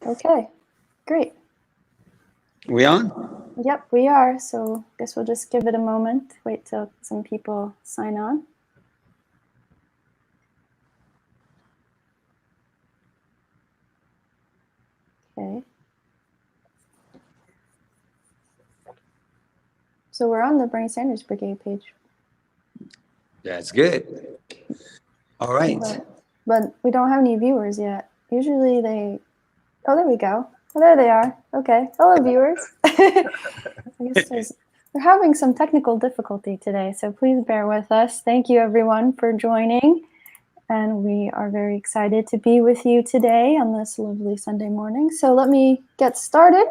Okay, great. We on? Yep, we are. So I guess we'll just give it a moment, wait till some people sign on. Okay. So we're on the Bernie Sanders Brigade page. That's good. All right. But we don't have any viewers yet. Usually they... Oh, there we go. Oh, there they are. Okay. Hello, viewers. I guess we're having some technical difficulty today, so please bear with us. Thank you, everyone, for joining. And we are very excited to be with you today on this lovely Sunday morning. So let me get started.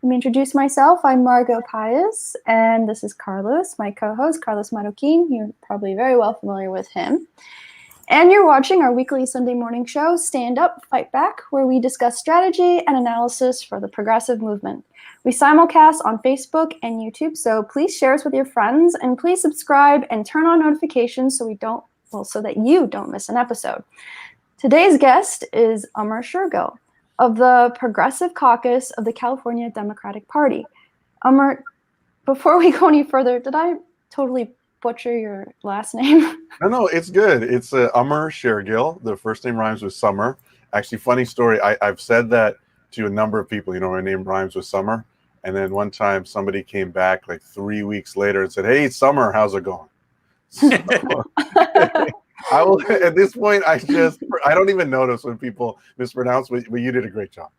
Let me introduce myself. I'm Margot Paez, and this is Carlos, my co-host, Carlos Marroquin. You're probably very well familiar with him. And you're watching our weekly Sunday morning show, Stand Up, Fight Back, where we discuss strategy and analysis for the progressive movement. We simulcast on Facebook and YouTube, so please share us with your friends, and please subscribe and turn on notifications so that you don't miss an episode. Today's guest is Amar Shergill of the Progressive Caucus of the California Democratic Party. Amar, before we go any further, did I totally butcher your last name? No, it's good. It's Amar Shergill. The first name rhymes with summer. Actually, funny story. I've said that to a number of people. My name rhymes with summer. And then one time somebody came back like 3 weeks later and said, "Hey, Summer, how's it going?" So, I will. At this point, I don't even notice when people mispronounce. But you did a great job.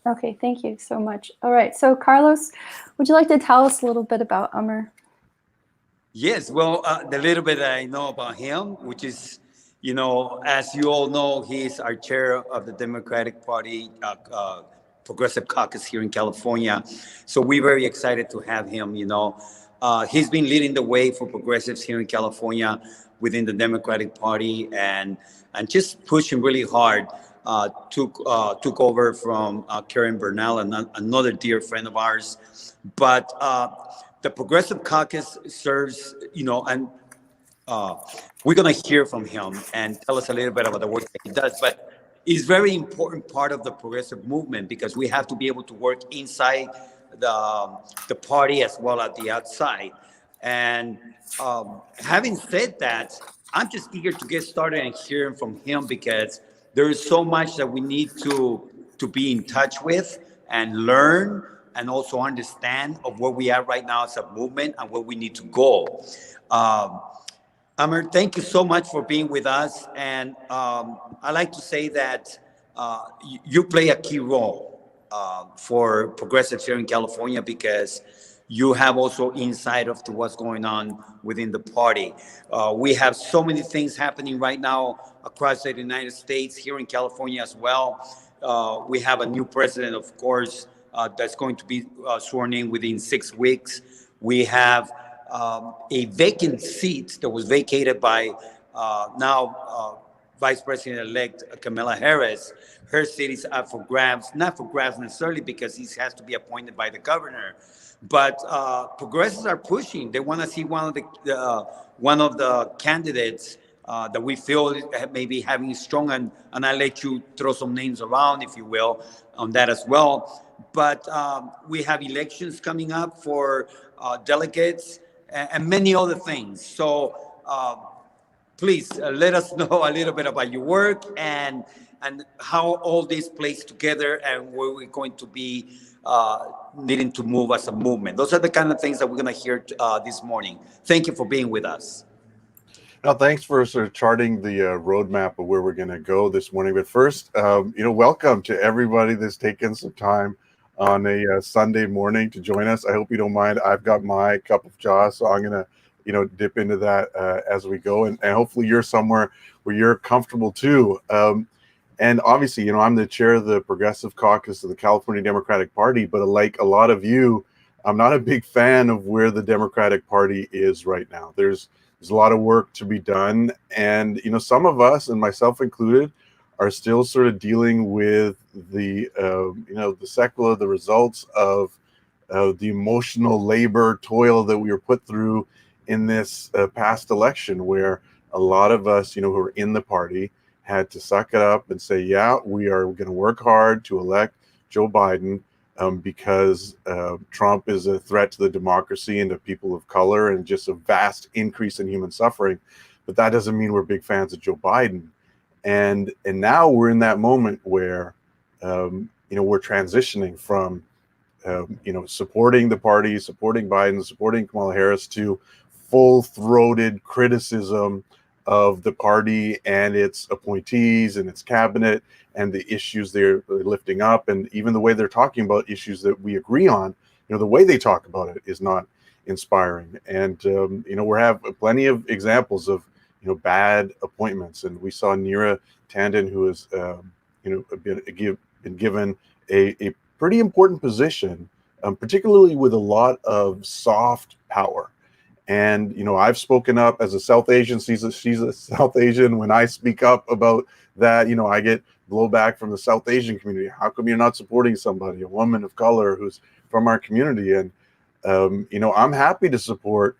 Okay, thank you so much. All right, so Carlos, would you like to tell us a little bit about Amar? Yes, well, the little bit I know about him, which is, as you all know, he's our chair of the Democratic Party Progressive Caucus here in California. So we're very excited to have him. He's been leading the way for progressives here in California within the Democratic Party, and just pushing really hard. Took over from Karen Bernal, another dear friend of ours, but. The Progressive Caucus serves, and we're going to hear from him and tell us a little bit about the work that he does. But it's very important part of the progressive movement because we have to be able to work inside the party as well as the outside. And having said that, I'm just eager to get started and hearing from him because there is so much that we need to be in touch with and learn and also understand of where we are right now as a movement and where we need to go. Amar, thank you so much for being with us. And I like to say that you play a key role for progressives here in California because you have also insight of to what's going on within the party. We have so many things happening right now across the United States, here in California as well. We have a new president, of course, that's going to be sworn in within 6 weeks. We have a vacant seat that was vacated by now Vice President-elect Kamala Harris. Her seat is up for grabs, not for grabs necessarily because he has to be appointed by the governor, but progressives are pushing. They want to see one of the candidates that we feel may be having strong, and I'll let you throw some names around, if you will, on that as well. But we have elections coming up for delegates and many other things. So please let us know a little bit about your work and how all this plays together and where we're going to be needing to move as a movement. Those are the kind of things that we're going to hear this morning. Thank you for being with us. Now, thanks for sort of charting the roadmap of where we're going to go this morning. But first, welcome to everybody that's taken some time on a Sunday morning to join us. I hope you don't mind. I've got my cup of jaw, so I'm going to, dip into that as we go. And hopefully you're somewhere where you're comfortable too. And obviously, I'm the chair of the Progressive Caucus of the California Democratic Party. But like a lot of you, I'm not a big fan of where the Democratic Party is right now. There's a lot of work to be done. And, some of us, and myself included, are still sort of dealing with the sequela, the results of the emotional labor, toil that we were put through in this past election, where a lot of us, who are in the party had to suck it up and say, yeah, we are going to work hard to elect Joe Biden because Trump is a threat to the democracy and to people of color and just a vast increase in human suffering. But that doesn't mean we're big fans of Joe Biden. And now we're in that moment where we're transitioning from supporting the party, supporting Biden, supporting Kamala Harris, to full-throated criticism of the party and its appointees and its cabinet and the issues they're lifting up, and even the way they're talking about issues that we agree on. The way they talk about it is not inspiring. And we have plenty of examples of bad appointments, and we saw Neera Tanden, who has been given a pretty important position, particularly with a lot of soft power. And I've spoken up as a South Asian. She's a South Asian. When I speak up about that, I get blowback from the South Asian community. How come you're not supporting somebody, a woman of color who's from our community? And I'm happy to support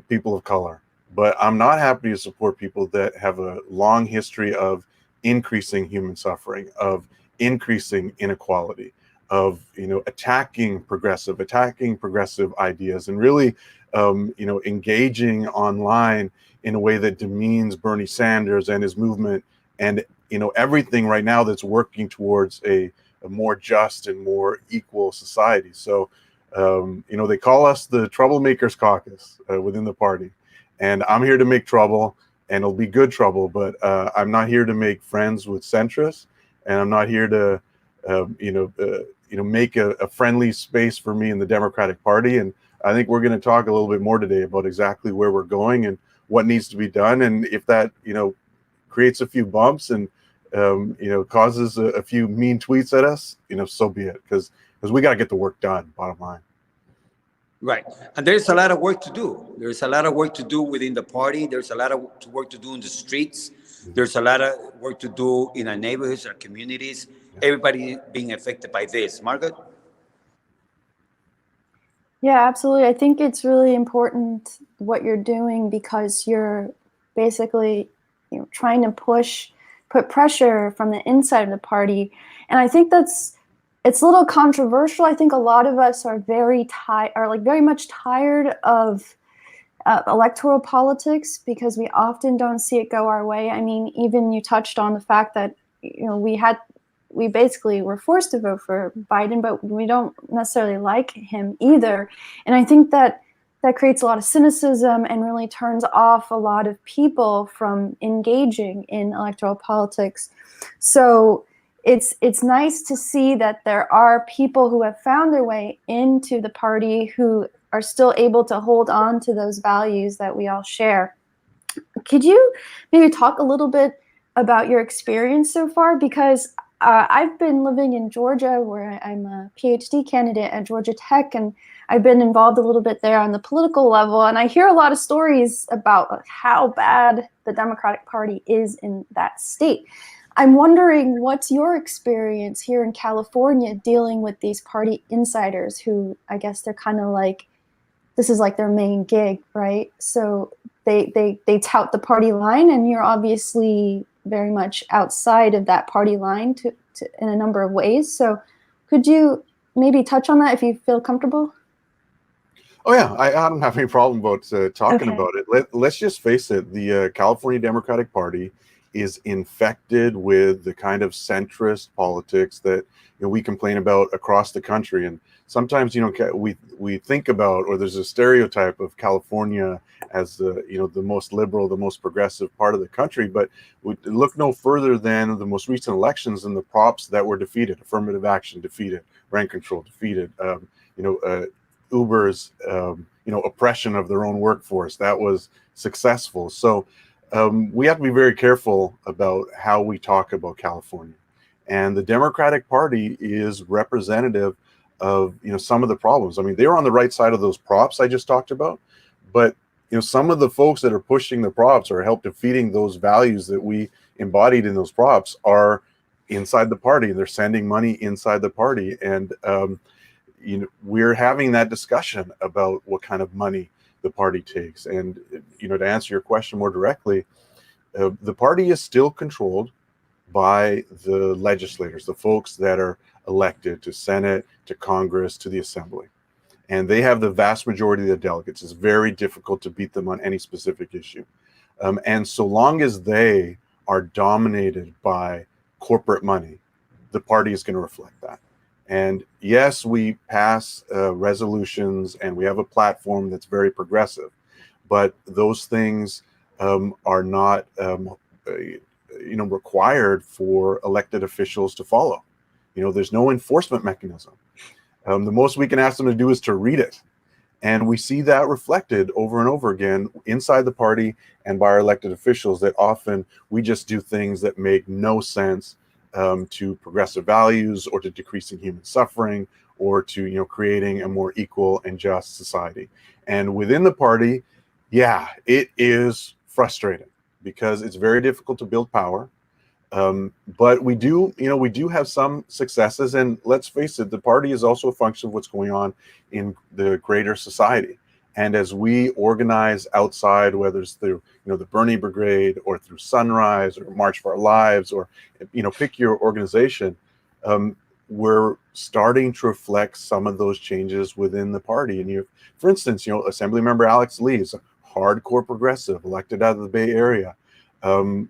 people of color, but I'm not happy to support people that have a long history of increasing human suffering, of increasing inequality, of attacking progressive ideas, and really engaging online in a way that demeans Bernie Sanders and his movement, and everything right now that's working towards a more just and more equal society. So they call us the Troublemakers Caucus within the party, and I'm here to make trouble, and it'll be good trouble. But I'm not here to make friends with centrists, and I'm not here to make a friendly space for me in the Democratic Party. And I think we're going to talk a little bit more today about exactly where we're going and what needs to be done. And if that creates a few bumps and causes a few mean tweets at us, so be it, because we got to get the work done, bottom line. Right. And there's a lot of work to do. There's a lot of work to do within the party. There's a lot of work to do in the streets. There's a lot of work to do in our neighborhoods, our communities, everybody being affected by this. Margaret? Yeah, absolutely. I think it's really important what you're doing, because you're basically trying to put pressure from the inside of the party. And I think it's a little controversial. I think a lot of us are very much tired of electoral politics, because we often don't see it go our way. I mean, even you touched on the fact that we basically were forced to vote for Biden, but we don't necessarily like him either. And I think that creates a lot of cynicism and really turns off a lot of people from engaging in electoral politics. So it's nice to see that there are people who have found their way into the party who are still able to hold on to those values that we all share. Could you maybe talk a little bit about your experience so far? Because I've been living in Georgia, where I'm a PhD candidate at Georgia Tech, and I've been involved a little bit there on the political level. And I hear a lot of stories about how bad the Democratic Party is in that state. I'm wondering, what's your experience here in California dealing with these party insiders who, I guess they're kind of like, this is like their main gig, right? So they tout the party line, and you're obviously very much outside of that party line in a number of ways. So could you maybe touch on that if you feel comfortable? Oh yeah, I don't have any problem about talking about it. Let's just face it, the California Democratic Party is infected with the kind of centrist politics that we complain about across the country. And sometimes we think about, or there's a stereotype of California as the most liberal, the most progressive part of the country, but we look no further than the most recent elections and the props that were defeated. Affirmative action defeated, rent control defeated, Uber's oppression of their own workforce, that was successful. So we have to be very careful about how we talk about California. And the Democratic Party is representative of some of the problems. I mean, they're on the right side of those props I just talked about, but some of the folks that are pushing the props or help defeating those values that we embodied in those props are inside the party. They're sending money inside the party, and we're having that discussion about what kind of money the party takes. And to answer your question more directly, the party is still controlled by the legislators, the folks that are elected to Senate, to Congress, to the Assembly. And they have the vast majority of the delegates. It's very difficult to beat them on any specific issue. And so long as they are dominated by corporate money, the party is going to reflect that. And yes, we pass resolutions and we have a platform that's very progressive, but those things are not required for elected officials to follow. There's no enforcement mechanism. The most we can ask them to do is to read it. And we see that reflected over and over again inside the party and by our elected officials, that often we just do things that make no sense to progressive values or to decreasing human suffering or to creating a more equal and just society. And within the party, yeah, it is frustrating because it's very difficult to build power. But we do have some successes, and let's face it, the party is also a function of what's going on in the greater society. And as we organize outside, whether it's through the Bernie Brigade or through Sunrise or March for Our Lives or pick your organization, we're starting to reflect some of those changes within the party. And for instance, Assemblymember Alex Lee is a hardcore progressive, elected out of the Bay Area. An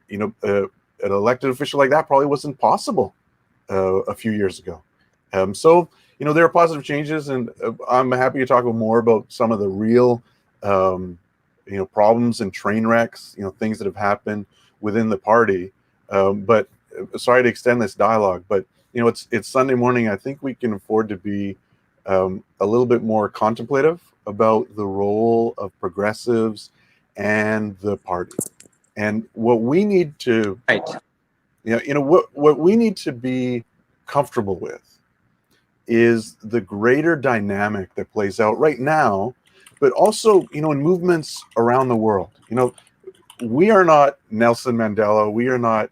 elected official like that probably wasn't possible a few years ago. So there are positive changes, and I'm happy to talk more about some of the real, problems and train wrecks, things that have happened within the party. But sorry to extend this dialogue, but it's Sunday morning. I think we can afford to be a little bit more contemplative about the role of progressives and the party. And what we need to, what we need to be comfortable with is the greater dynamic that plays out right now, but also, in movements around the world. We are not Nelson Mandela, we are not,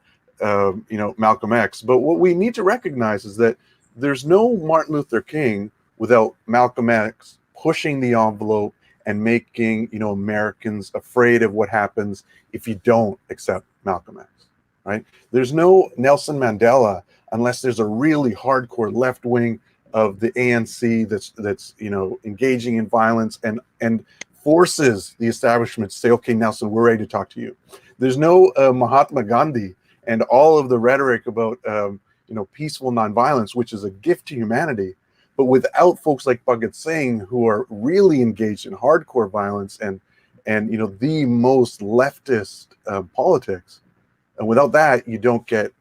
Malcolm X, but what we need to recognize is that there's no Martin Luther King without Malcolm X pushing the envelope and making Americans afraid of what happens if you don't accept Malcolm X, right? There's no Nelson Mandela unless there's a really hardcore left wing of the ANC that's engaging in violence and forces the establishment to say, okay, Nelson, we're ready to talk to you. There's no Mahatma Gandhi and all of the rhetoric about peaceful nonviolence, which is a gift to humanity. But without folks like Bhagat Singh, who are really engaged in hardcore violence and the most leftist politics, and without that, you don't get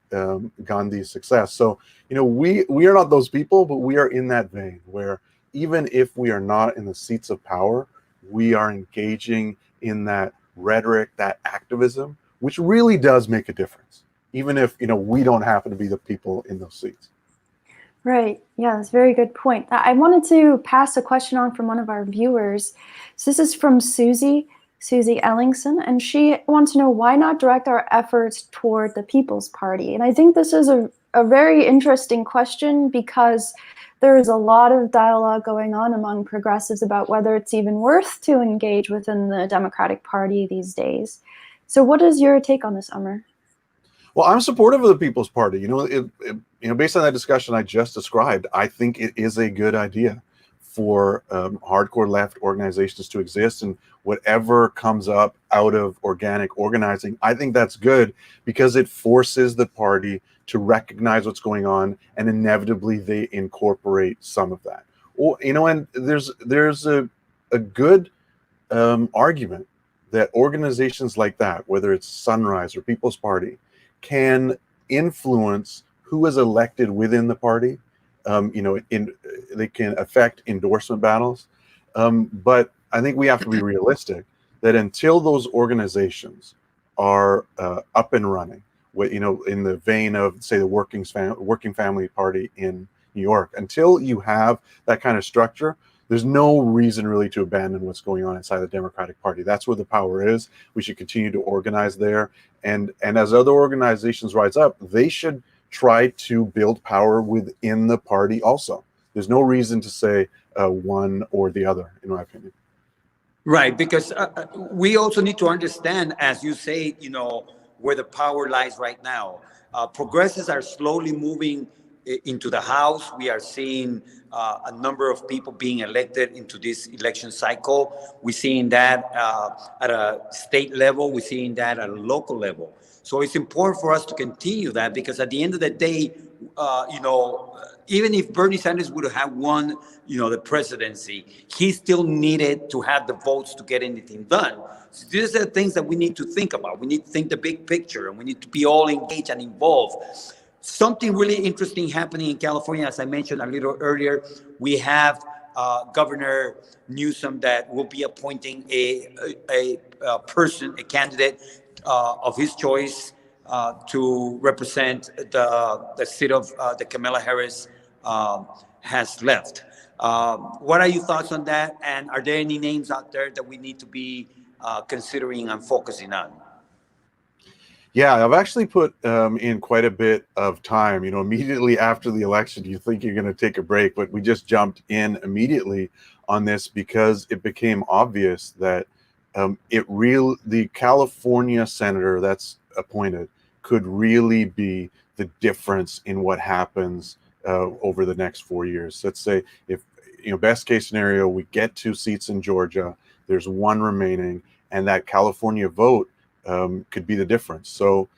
Gandhi's success. So we are not those people, but we are in that vein where even if we are not in the seats of power, we are engaging in that rhetoric, that activism, which really does make a difference, even if we don't happen to be the people in those seats. Right. Yeah, that's a very good point. I wanted to pass a question on from one of our viewers. So this is from Susie Ellingson, and she wants to know, why not direct our efforts toward the People's Party? And I think this is a very interesting question because there is a lot of dialogue going on among progressives about whether it's even worth to engage within the Democratic Party these days. So what is your take on this, Amar? Well, I'm supportive of the People's Party. Based on that discussion I just described, I think it is a good idea for hardcore left organizations to exist, and whatever comes up out of organic organizing, I think that's good because it forces the party to recognize what's going on, and inevitably they incorporate some of that. And there's a good argument that organizations like that, whether it's Sunrise or People's Party, can influence who is elected within the party. They can affect endorsement battles. But I think we have to be realistic that until those organizations are up and running, in the vein of, say, the Working Family Party in New York, until you have that kind of structure, there's no reason really to abandon what's going on inside the Democratic Party. That's where the power is. We should continue to organize there. And as other organizations rise up, they should try to build power within the party also. There's no reason to say one or the other, in my opinion. Right, because we also need to understand, as you say, where the power lies right now. Progressives are slowly moving into the House. We are seeing a number of people being elected into this election cycle. We're seeing that at a state level. We're seeing that at a local level. So it's important for us to continue that, because at the end of the day, even if Bernie Sanders would have won, the presidency, he still needed to have the votes to get anything done. So these are things that we need to think about. We need to think the big picture, and we need to be all engaged and involved. Something really interesting happening in California, as I mentioned a little earlier. We have Governor Newsom that will be appointing a person, a candidate of his choice to represent the seat of that Kamala Harris has left. What are your thoughts on that? And are there any names out there that we need to be considering and focusing on? Yeah, I've actually put in quite a bit of time. Immediately after the election, you think you're going to take a break, but we just jumped in immediately on this because it became obvious that the California senator that's appointed could really be the difference in what happens over the next 4 years. Let's say if, best case scenario, we get 2 seats in Georgia, there's 1 remaining, and that California vote could be the difference. So,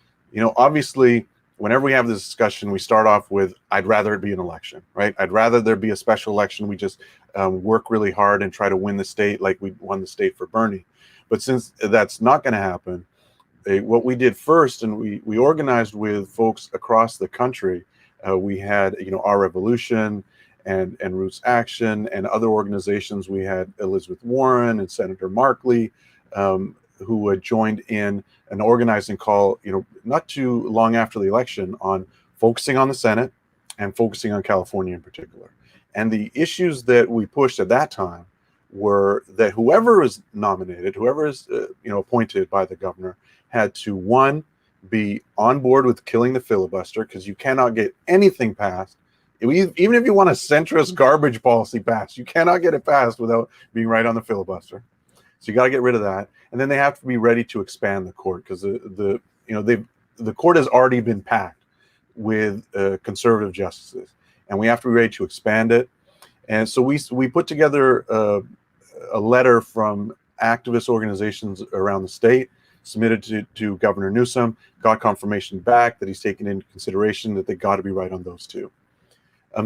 obviously, whenever we have this discussion, we start off with, I'd rather it be an election, right? I'd rather there be a special election. We just work really hard and try to win the state like we won the state for Bernie. But since that's not going to happen, what we did first, and we organized with folks across the country. We had, Our Revolution and Roots Action and other organizations. We had Elizabeth Warren and Senator Markley, who had joined in an organizing call, not too long after the election, on focusing on the Senate and focusing on California in particular. And the issues that we pushed at that time were that whoever is nominated, whoever is appointed by the governor, had to, 1, be on board with killing the filibuster, because you cannot get anything passed. Even if you want a centrist garbage policy passed, you cannot get it passed without being right on the filibuster. So you got to get rid of that. And then they have to be ready to expand the court, because the court has already been packed with conservative justices, and we have to be ready to expand it. And so we put together a letter from activist organizations around the state, submitted to Governor Newsom, got confirmation back that he's taken into consideration that they got to be right on those 2.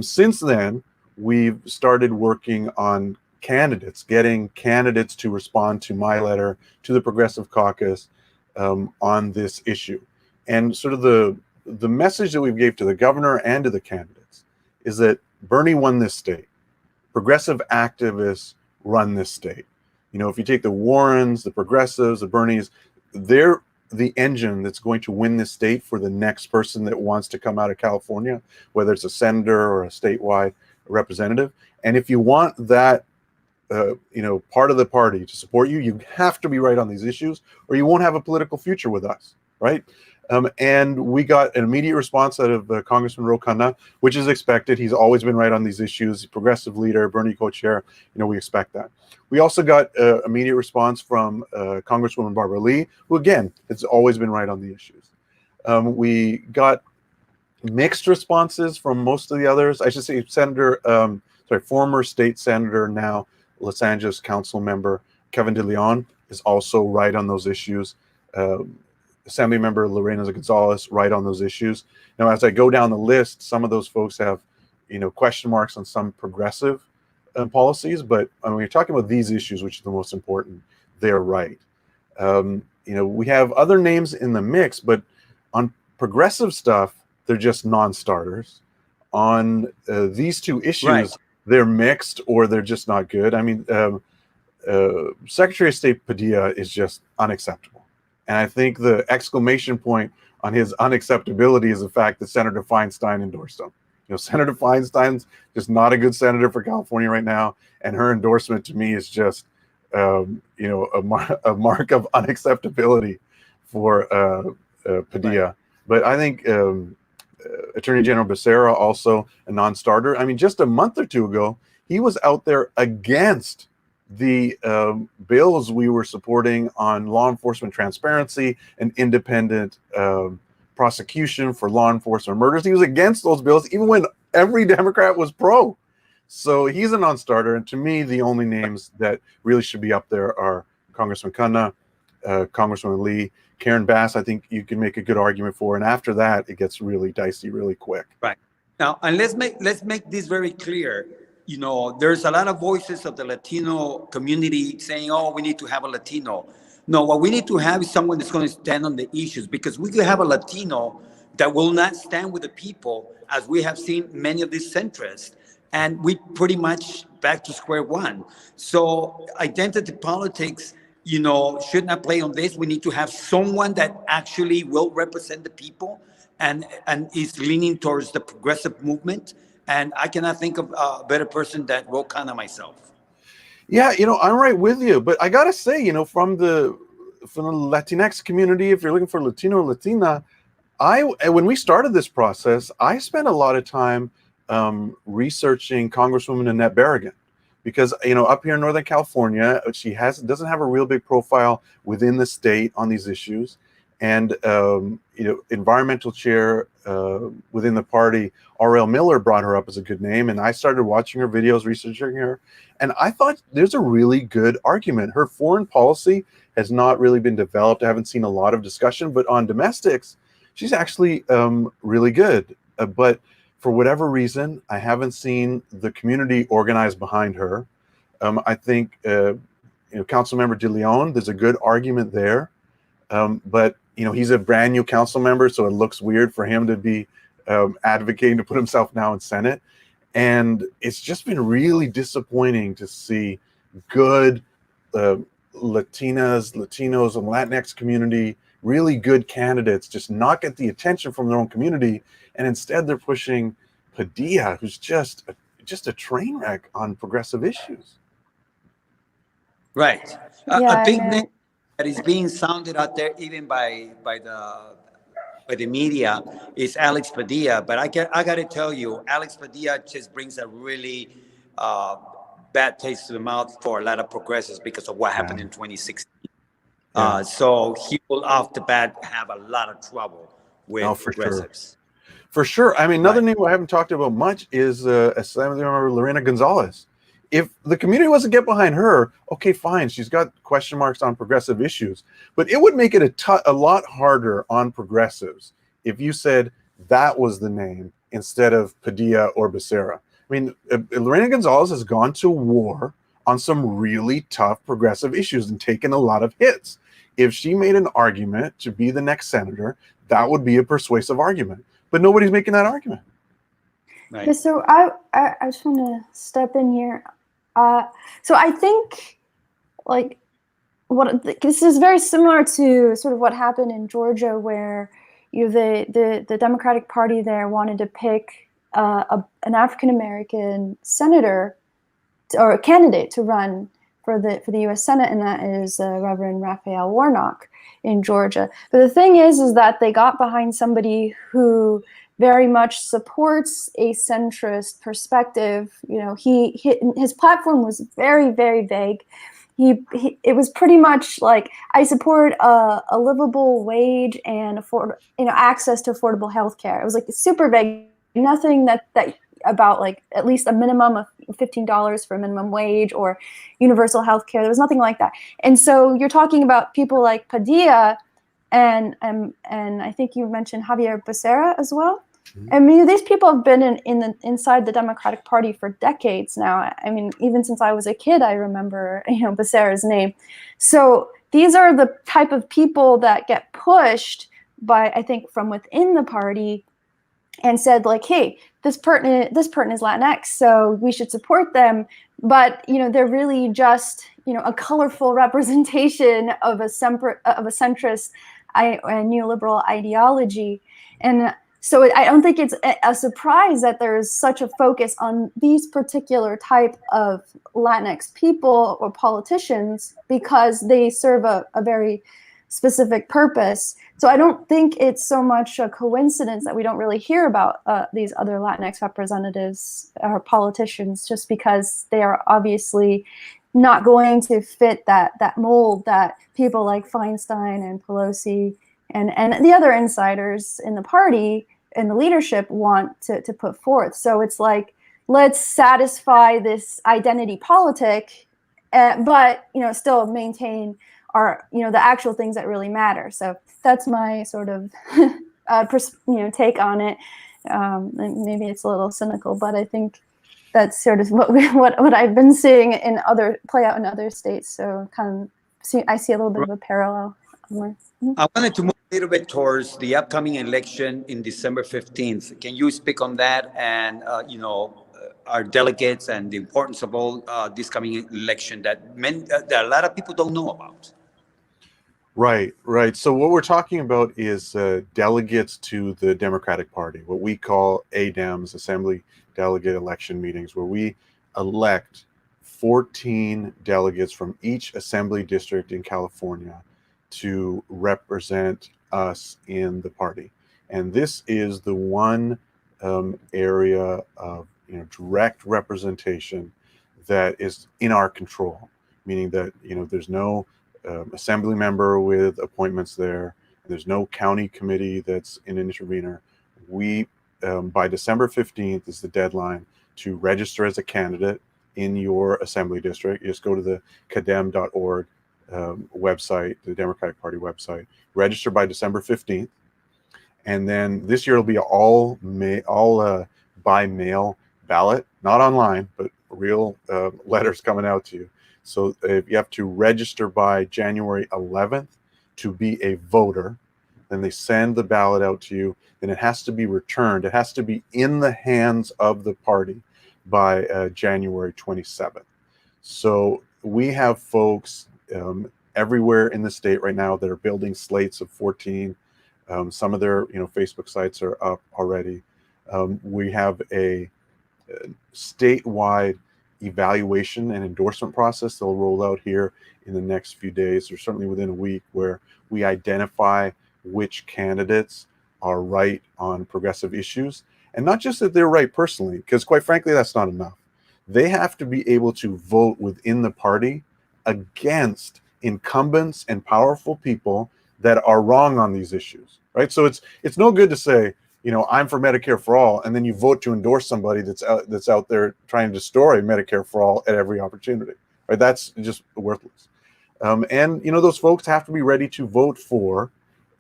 Since then, we've started working on candidates, getting candidates to respond to my letter to the Progressive Caucus on this issue. And sort of the message that we gave to the governor and to the candidates is that Bernie won this state. Progressive activists run this state. If you take the Warrens, the Progressives, the Bernies, they're the engine that's going to win this state for the next person that wants to come out of California, whether it's a senator or a statewide representative. And if you want that part of the party to support you, you have to be right on these issues, or you won't have a political future with us, right? And we got an immediate response out of Congressman Ro Khanna, which is expected. He's always been right on these issues. Progressive leader, Bernie co-chair, we expect that. We also got immediate response from Congresswoman Barbara Lee, who again has always been right on the issues. We got mixed responses from most of the others. I should say former state senator, now Los Angeles council member Kevin De Leon is also right on those issues. Assembly member Lorena Gonzalez right on those issues. Now, as I go down the list, some of those folks have, question marks on some progressive policies, but when you're talking about these issues, which are the most important, they're right. We have other names in the mix, but on progressive stuff, they're just non-starters. On these 2 issues, right, they're mixed or they're just not good. I mean, Secretary of State Padilla is just unacceptable. And I think the exclamation point on his unacceptability is the fact that Senator Feinstein endorsed him. Senator Feinstein's just not a good senator for California right now, and her endorsement to me is just, a mark of unacceptability for Padilla. Right. But I think Attorney General Becerra, also a non-starter. I mean, just a month or 2 ago, he was out there against the bills we were supporting on law enforcement transparency and independent prosecution for law enforcement murders. He was against those bills, even when every Democrat was pro. So he's a non-starter. And to me, the only names that really should be up there are Congressman Khanna, Congresswoman Lee, Karen Bass. I think you can make a good argument for. And after that, it gets really dicey really quick. Right. Now, and let's make this very clear. You know, there's a lot of voices of the Latino community saying, "Oh, we need to have a Latino." No, what we need to have is someone that's going to stand on the issues, because we could have a Latino that will not stand with the people, as we have seen many of these centrists, and we pretty much back to square one. So identity politics, you know, should not play on this. We need to have someone that actually will represent the people and is leaning towards the progressive movement. And I cannot think of a better person that will kind of myself. Yeah, you know, I'm right with you, but I gotta say, you know, from the Latinx community, if you're looking for Latino or Latina, when we started this process, I spent a lot of time researching Congresswoman Annette Berrigan, because, you know, up here in Northern California, she doesn't have a real big profile within the state on these issues, and you know, environmental chair within the party, R.L. Miller, brought her up as a good name, and I started watching her videos, researching her, and I thought there's a really good argument. Her foreign policy has not really been developed. I haven't seen a lot of discussion, but on domestics, she's actually really good. But for whatever reason, I haven't seen the community organized behind her. I think, you know, Councilmember De Leon, there's a good argument there. But, you know, he's a brand new council member, so it looks weird for him to be advocating to put himself now in Senate. And it's just been really disappointing to see good Latinas, Latinos, and Latinx community, really good candidates just not get the attention from their own community. And instead they're pushing Padilla, who's just a train wreck on progressive issues. Right. Yeah, A big I know. name that is being sounded out there, even by the media, is Alex Padilla. But I got to tell you, Alex Padilla just brings a really bad taste to the mouth for a lot of progressives because of what happened in 2016. So he will off the bat have a lot of trouble with progressives. For sure. I mean, another name I haven't talked about much is Lorena Gonzalez. If the community wasn't get behind her, okay, fine. She's got question marks on progressive issues, but it would make it a lot harder on progressives if you said that was the name instead of Padilla or Becerra. I mean, Lorena Gonzalez has gone to war on some really tough progressive issues and taken a lot of hits. If she made an argument to be the next senator, that would be a persuasive argument. But nobody's making that argument. Right. Yeah, so I just want to step in here. So I think, like, this is very similar to sort of what happened in Georgia, where the Democratic Party there wanted to pick an African American senator or a candidate to run for the U.S. Senate, and that is Reverend Raphael Warnock in Georgia. But the thing is that they got behind somebody who very much supports a centrist perspective. You know, his platform was very, very vague. It was pretty much like, I support a livable wage and access to affordable health care. It was like super vague, nothing that about like at least a minimum of $15 for a minimum wage or universal health care. There was nothing like that. And so you're talking about people like Padilla and I think you mentioned Javier Becerra as well. Mm-hmm. I mean, these people have been inside the Democratic Party for decades now. I mean, even since I was a kid, I remember, Becerra's name. So these are the type of people that get pushed by, I think, from within the party, and said, like, hey, this person is Latinx, so we should support them. But they're really just a colorful representation of a centrist neoliberal ideology. And so I don't think it's a surprise that there's such a focus on these particular type of Latinx people or politicians, because they serve a very specific purpose. So I don't think it's so much a coincidence that we don't really hear about these other Latinx representatives or politicians, just because they are obviously not going to fit that mold that people like Feinstein and Pelosi and the other insiders in the party and the leadership want to put forth. So it's like, let's satisfy this identity politic, but still maintain our the actual things that really matter. So that's my sort of take on it. And maybe it's a little cynical, but I think that's sort of what I've been seeing play out in other states. So I see a little bit of a parallel. I wanted to move a little bit towards the upcoming election in December 15th. Can you speak on that and, our delegates and the importance of all this coming election that a lot of people don't know about? Right. So what we're talking about is delegates to the Democratic Party, what we call ADEMs, Assembly Delegate Election Meetings, where we elect 14 delegates from each assembly district in California to represent us in the party. And this is the one area of direct representation that is in our control, meaning that there's no assembly member with appointments there. There's no county committee that's an intervener. We, by December 15th is the deadline to register as a candidate in your assembly district. You just go to the cadem.org website, the Democratic Party website, register by December 15th. And then this year it'll be all by mail ballot, not online, but real letters coming out to you. So if you have to register by January 11th to be a voter, then they send the ballot out to you. Then it has to be returned. It has to be in the hands of the party by January 27th. So we have folks everywhere in the state right now that are building slates of 14. Some of their Facebook sites are up already. We have a statewide evaluation and endorsement process that'll roll out here in the next few days, or certainly within a week, where we identify which candidates are right on progressive issues. And not just that they're right personally, because quite frankly, that's not enough. They have to be able to vote within the party against incumbents and powerful people that are wrong on these issues, right? So it's no good to say, I'm for Medicare for all, and then you vote to endorse somebody that's out there trying to destroy Medicare for all at every opportunity, right? That's just worthless. And those folks have to be ready to vote for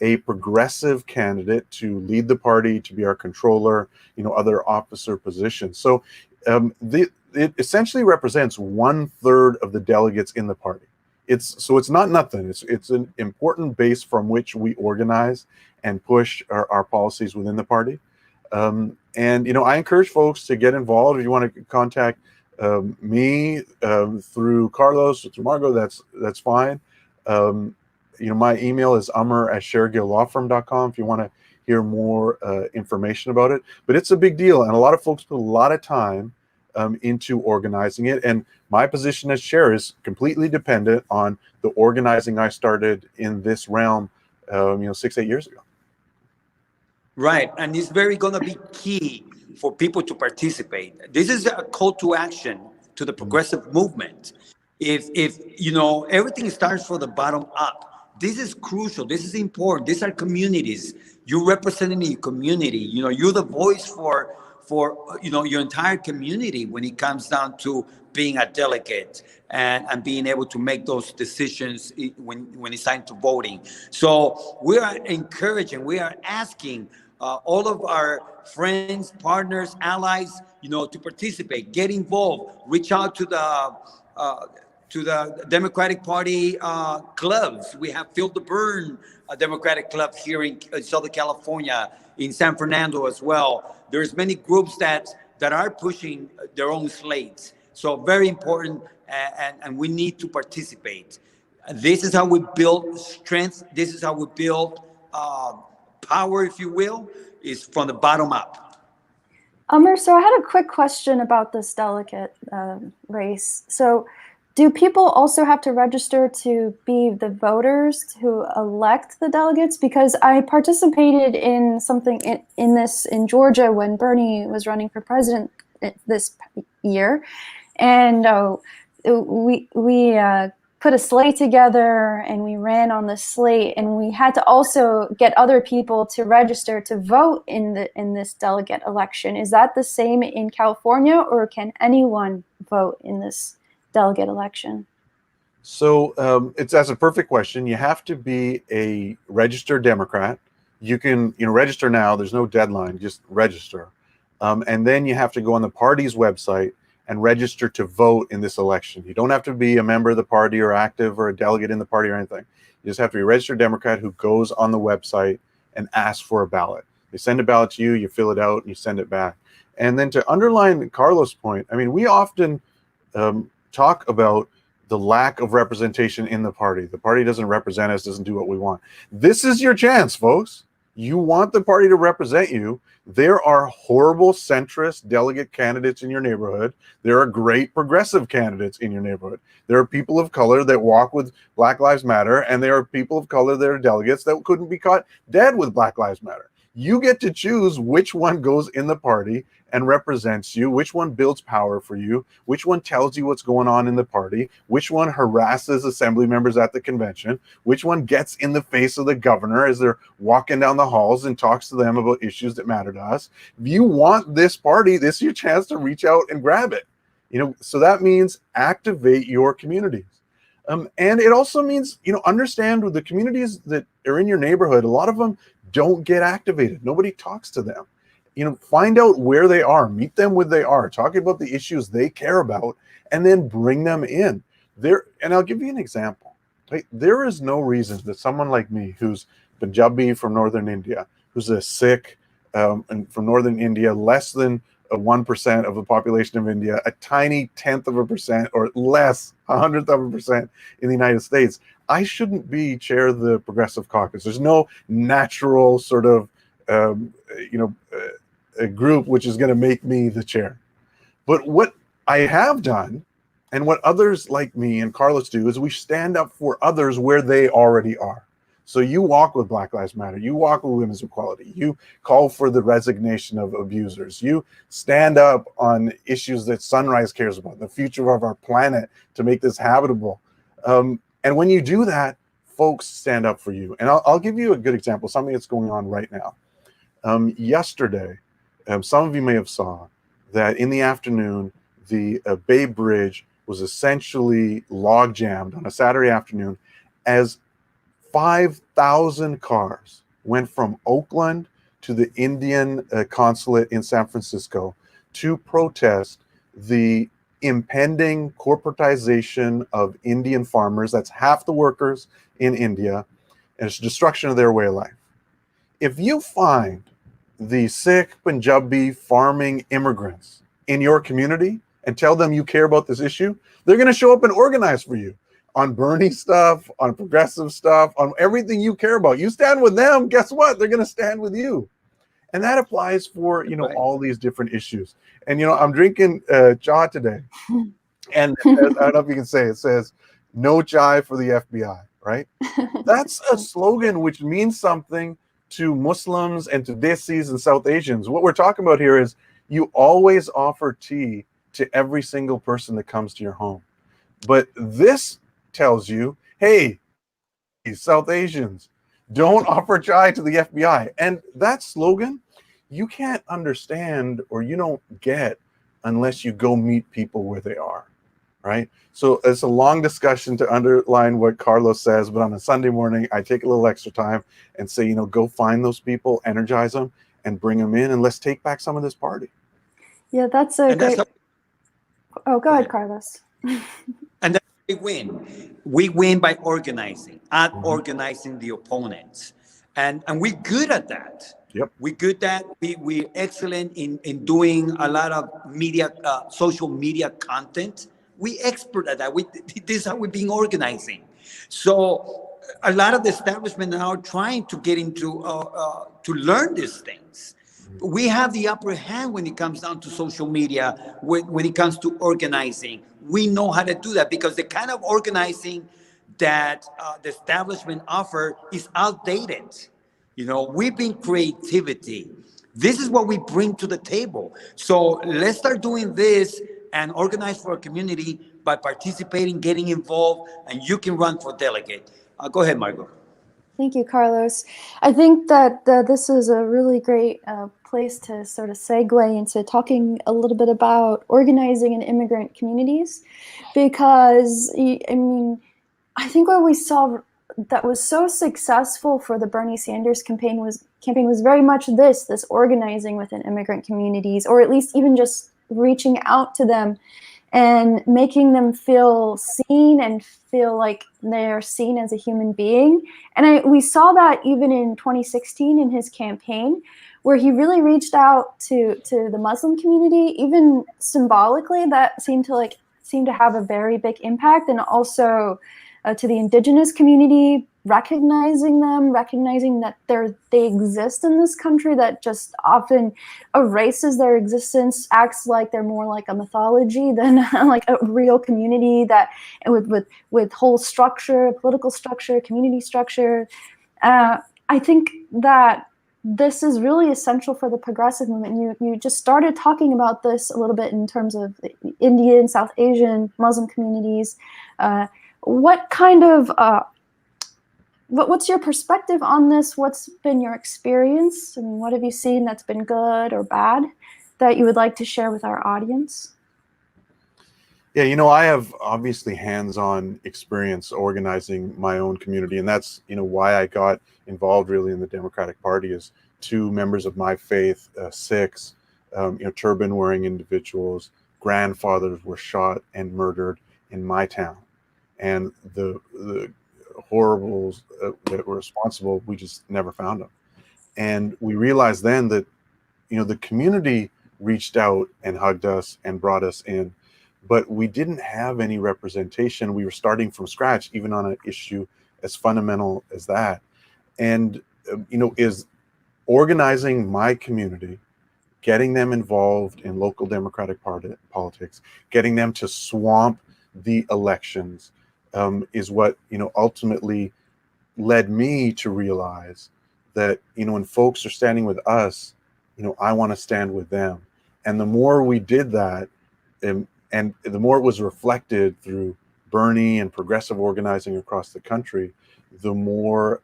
a progressive candidate to lead the party, to be our controller, other officer positions. So it essentially represents 1/3 of the delegates in the party. It's not nothing. It's an important base from which we organize and push our policies within the party. And I encourage folks to get involved. If you want to contact me through Carlos or through Margot, that's fine. My email is amar@shergilllawfirm.com if you want to hear more information about it. But it's a big deal, and a lot of folks put a lot of time into organizing it. And my position as chair is completely dependent on the organizing I started in this realm, 6-8 years ago. Right, and it's very going to be key for people to participate. This is a call to action to the progressive movement. If everything starts from the bottom up, this is crucial. This is important. These are communities. You're representing your community. You're the voice for your entire community when it comes down to being a delegate and being able to make those decisions when it's time to voting. So we are encouraging, we are asking all of our friends, partners, allies, to participate, get involved, reach out to the Democratic Party clubs. We have Feel the Burn, a Democratic club here in Southern California, in San Fernando as well. There's many groups that are pushing their own slates. So very important, and we need to participate. This is how we build strength. This is how we build power, if you will, is from the bottom up. Amar, so I had a quick question about this delegate race. So do people also have to register to be the voters to elect the delegates? Because I participated in something in Georgia when Bernie was running for president this year, and we put a slate together and we ran on the slate, and we had to also get other people to register to vote in this delegate election. Is that the same in California, or can anyone vote in this delegate election? So that's a perfect question. You have to be a registered Democrat. You can register now. There's no deadline. Just register, and then you have to go on the party's website and register to vote in this election. You don't have to be a member of the party or active or a delegate in the party or anything. You just have to be a registered Democrat who goes on the website and asks for a ballot. They send a ballot to you, you fill it out, and you send it back. And then to underline Carlos' point, I mean, we often talk about the lack of representation in the party. The party doesn't represent us, doesn't do what we want. This is your chance, folks. You want the party to represent you. There are horrible centrist delegate candidates in your neighborhood. There are great progressive candidates in your neighborhood. There are people of color that walk with Black Lives Matter, and there are people of color that are delegates that couldn't be caught dead with Black Lives Matter. You get to choose which one goes in the party and represents you, which one builds power for you, which one tells you what's going on in the party, which one harasses assembly members at the convention, which one gets in the face of the governor as they're walking down the halls and talks to them about issues that matter to us. If you want this party, this is your chance to reach out and grab it. So that means activate your communities. And it also means, understand with the communities that are in your neighborhood, a lot of them don't get activated. Nobody talks to them. Find out where they are, meet them where they are, talk about the issues they care about, and then bring them in. And I'll give you an example. Right? There is no reason that someone like me, who's Punjabi from northern India, who's a Sikh and from northern India, less than 1% of the population of India, a tiny 1/10% or less, 100% in the United States, I shouldn't be chair of the Progressive Caucus. There's no natural sort of a group which is going to make me the chair. But what I have done, and what others like me and Carlos do, is we stand up for others where they already are. So you walk with Black Lives Matter, you walk with women's equality, you call for the resignation of abusers, you stand up on issues that Sunrise cares about, the future of our planet, to make this habitable. And when you do that, folks stand up for you. And I'll give you a good example, something that's going on right now. Yesterday, some of you may have saw that in the afternoon, the Bay Bridge was essentially log jammed on a Saturday afternoon as 5,000 cars went from Oakland to the Indian consulate in San Francisco to protest the impending corporatization of Indian farmers. That's half the workers in India, and it's destruction of their way of life. If you find the Sikh, Punjabi farming immigrants in your community and tell them you care about this issue, they're going to show up and organize for you on Bernie stuff, on progressive stuff, on everything you care about. You stand with them, guess what? They're going to stand with you. And that applies for, right, all these different issues. And, I'm drinking chai today. And I don't know if you can say it says, no chai for the FBI, right? That's a slogan which means something to Muslims and to Desis and South Asians. What we're talking about here is you always offer tea to every single person that comes to your home. But this tells you, hey, South Asians, don't offer chai to the FBI. And that slogan, you can't understand or you don't get unless you go meet people where they are, right? So it's a long discussion to underline what Carlos says, but on a Sunday morning, I take a little extra time and say, go find those people, energize them, and bring them in, and let's take back some of this party. Yeah, that's a great... Oh, go ahead, Carlos. And that's how we win. We win by organizing, organizing the opponents. And we're good at that. Yep. We're good at we're excellent in doing a lot of media, social media content. We're expert at that. This is how we've been organizing. So a lot of the establishment now are trying to get into to learn these things. We have the upper hand when it comes down to social media, when it comes to organizing. We know how to do that because the kind of organizing that the establishment offer is outdated. We bring creativity. This is what we bring to the table. So let's start doing this and organize for a community by participating, getting involved, and you can run for delegate. Go ahead, Margot. Thank you, Carlos. I think that this is a really great place to sort of segue into talking a little bit about organizing in immigrant communities, because, I mean, I think what we saw that was so successful for the Bernie Sanders campaign was very much this organizing within immigrant communities, or at least even just reaching out to them and making them feel seen and feel like they're seen as a human being. And we saw that even in 2016 in his campaign, where he really reached out to the Muslim community, even symbolically. That seemed to have a very big impact, and also to the indigenous community, recognizing that they exist in this country, that just often erases their existence, acts like they're more like a mythology than like a real community, that with whole structure, political structure, community structure. I think that this is really essential for the progressive movement. You just started talking about this a little bit in terms of Indian, South Asian, Muslim communities. What kind of what's your perspective on this? What's been your experience, and what have you seen that's been good or bad that you would like to share with our audience? Yeah, I have obviously hands-on experience organizing my own community, and that's why I got involved really in the Democratic Party. Is 2 members of my faith, 6 turban-wearing individuals, grandfathers were shot and murdered in my town, and the horribles that were responsible, we just never found them. And we realized then that the community reached out and hugged us and brought us in, but we didn't have any representation. We were starting from scratch, even on an issue as fundamental as that. And is organizing my community, getting them involved in local Democratic politics, getting them to swamp the elections, is what ultimately led me to realize that when folks are standing with us, I want to stand with them. And the more we did that, and the more it was reflected through Bernie and progressive organizing across the country, the more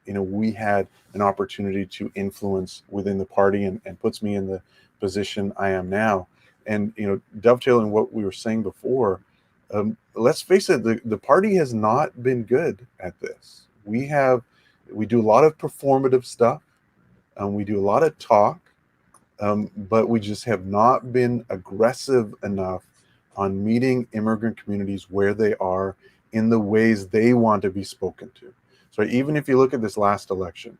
we had an opportunity to influence within the party, and puts me in the position I am now. And dovetailing what we were saying before, let's face it, the party has not been good at this. We do a lot of performative stuff, we do a lot of talk, but we just have not been aggressive enough on meeting immigrant communities where they are in the ways they want to be spoken to. So even if you look at this last election,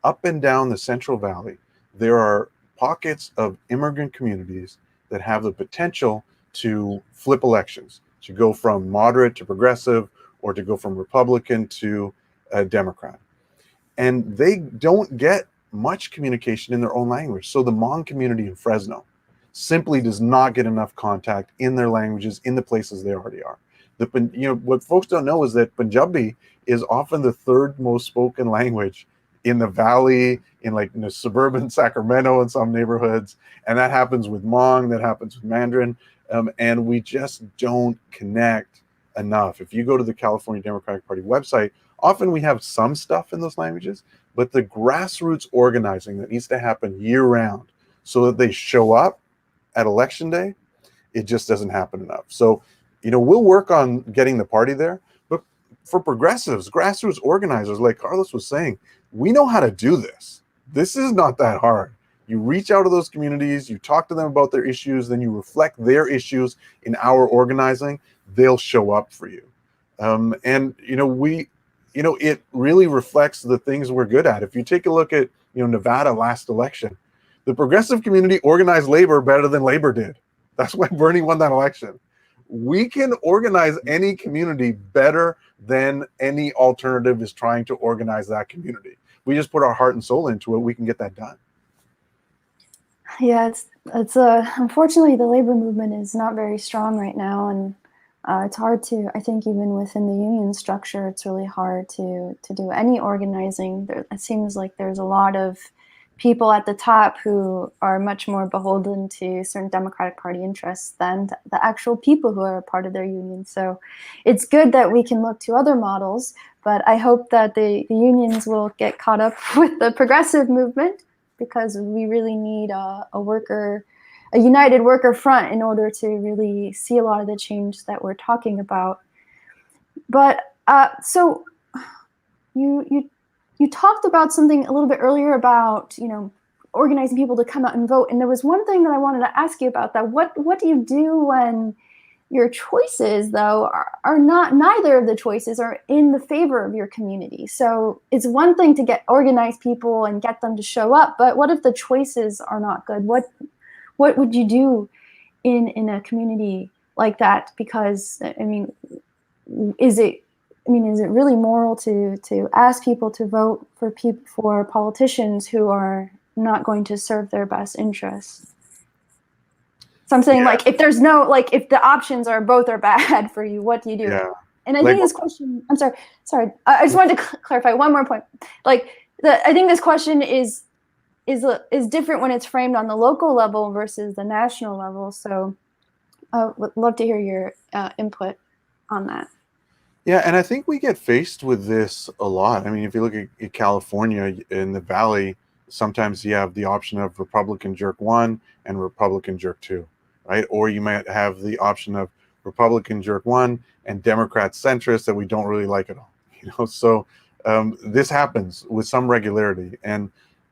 up and down the Central Valley, there are pockets of immigrant communities that have the potential to flip elections, to go from moderate to progressive, or to go from Republican to Democrat. And they don't get much communication in their own language. So the Hmong community in Fresno simply does not get enough contact in their languages in the places they already are. What folks don't know is that Punjabi is often the 3rd most spoken language in the valley, in suburban Sacramento in some neighborhoods, and that happens with Hmong, that happens with Mandarin, and we just don't connect enough. If you go to the California Democratic Party website, often we have some stuff in those languages, but the grassroots organizing that needs to happen year-round so that they show up at election day, it just doesn't happen enough. So, we'll work on getting the party there, but for progressives, grassroots organizers, like Carlos was saying, we know how to do this. This is not that hard. You reach out to those communities, you talk to them about their issues, then you reflect their issues in our organizing, they'll show up for you. It really reflects the things we're good at. If you take a look at, Nevada last election, the progressive community organized labor better than labor did. That's why Bernie won that election. We can organize any community better than any alternative is trying to organize that community. We just put our heart and soul into it, we can get that done. Yeah, it's unfortunately the labor movement is not very strong right now, and it's hard to, I think even within the union structure, it's really hard to do any organizing. It seems like there's a lot of people at the top who are much more beholden to certain Democratic Party interests than the actual people who are a part of their union. So it's good that we can look to other models, but I hope that the unions will get caught up with the progressive movement, because we really need a united worker front in order to really see a lot of the change that we're talking about. But so you talked about something a little bit earlier about, organizing people to come out and vote. And there was one thing that I wanted to ask you about that. What do you do when your choices, though, are neither of the choices are in the favor of your community? So it's one thing to get organized people and get them to show up, but what if the choices are not good? What would you do in a community like that? Because, is it really moral to ask people to vote for politicians who are not going to serve their best interests? So I'm saying, if there's no, if the options are both are bad for you, what do you do? Yeah. And I think this question, I'm sorry. I just wanted to clarify one more point. I think this question is different when it's framed on the local level versus the national level. So I would love to hear your input on that. Yeah, and I think we get faced with this a lot. I mean, if you look at California in the Valley, sometimes you have the option of Republican jerk 1 and Republican jerk 2, right? Or you might have the option of Republican jerk 1 and Democrat centrist that we don't really like at all. So this happens with some regularity. And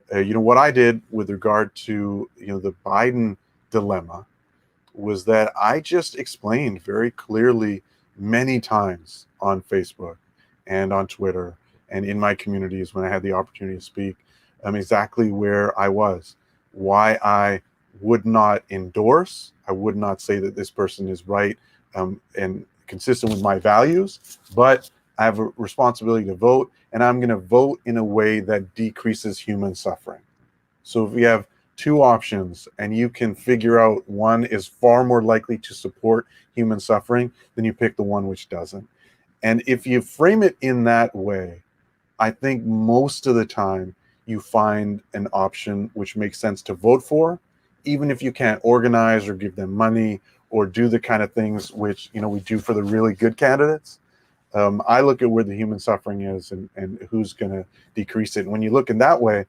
what I did with regard to the Biden dilemma was that I just explained very clearly many times on Facebook and on Twitter and in my communities when I had the opportunity to speak exactly where I was, why I would not endorse, I would not say that this person is right and consistent with my values, but I have a responsibility to vote, and I'm going to vote in a way that decreases human suffering. So if we have two options and you can figure out one is far more likely to support human suffering, then you pick the one which doesn't. And if you frame it in that way, I think most of the time you find an option which makes sense to vote for, even if you can't organize or give them money or do the kind of things which we do for the really good candidates. I look at where the human suffering is and who's going to decrease it. And when you look in that way,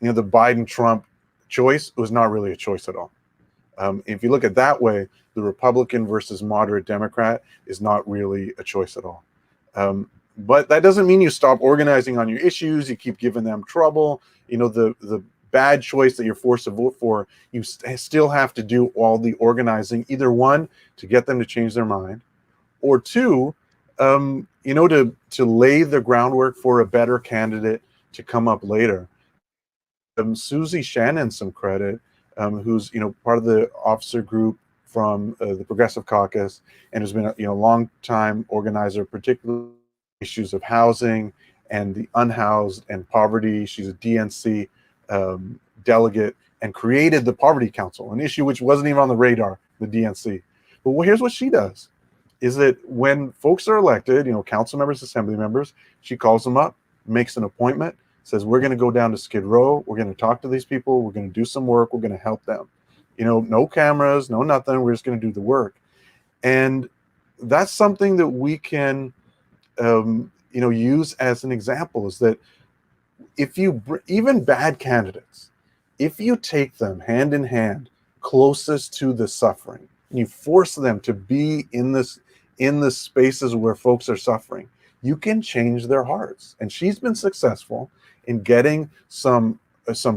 the Biden-Trump choice was not really a choice at all. If you look at that way, the Republican versus moderate Democrat is not really a choice at all. But that doesn't mean you stop organizing on your issues. You keep giving them trouble. The bad choice that you're forced to vote for, you still have to do all the organizing, either one, to get them to change their mind, or two, to lay the groundwork for a better candidate to come up later. Susie Shannon some credit, who's part of the officer group from the Progressive Caucus and has been a long time organizer, particularly issues of housing and the unhoused and poverty. She's a DNC delegate and created the Poverty Council, an issue which wasn't even on the radar, the DNC. But here's what she does, is that when folks are elected, council members, assembly members, she calls them up, makes an appointment, says, we're going to go down to Skid Row. We're going to talk to these people. We're going to do some work. We're going to help them. No cameras, no nothing. We're just going to do the work. And that's something that we can, use as an example, is that if you, even bad candidates, if you take them hand in hand, closest to the suffering, and you force them to be in the spaces where folks are suffering, you can change their hearts. And she's been successful in getting some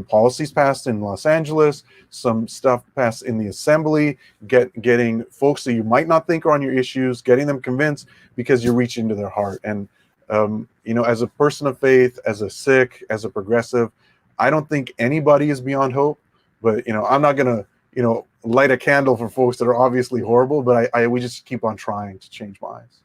policies passed in Los Angeles, some stuff passed in the assembly, getting folks that you might not think are on your issues, getting them convinced because you're reaching to their heart. And as a person of faith, as a Sikh, as a progressive, I don't think anybody is beyond hope. But I'm not gonna light a candle for folks that are obviously horrible. But we just keep on trying to change minds.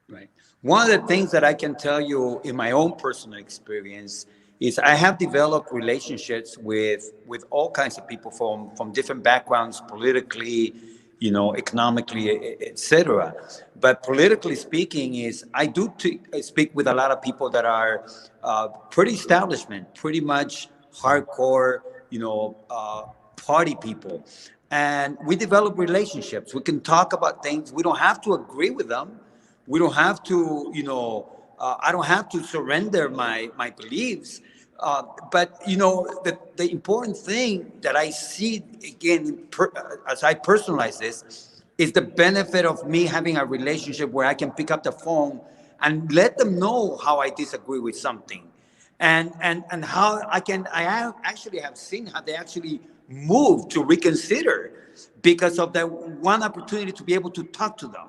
Right. One of the things that I can tell you in my own personal experience is I have developed relationships with all kinds of people from different backgrounds, politically, economically, etc. But politically speaking, I do speak with a lot of people that are pretty establishment, pretty much hardcore, party people. And we develop relationships. We can talk about things. We don't have to agree with them. We don't have to, I don't have to surrender my beliefs. But the important thing that I see again, as I personalize this, is the benefit of me having a relationship where I can pick up the phone and let them know how I disagree with something, and how actually have seen how they actually move to reconsider because of that one opportunity to be able to talk to them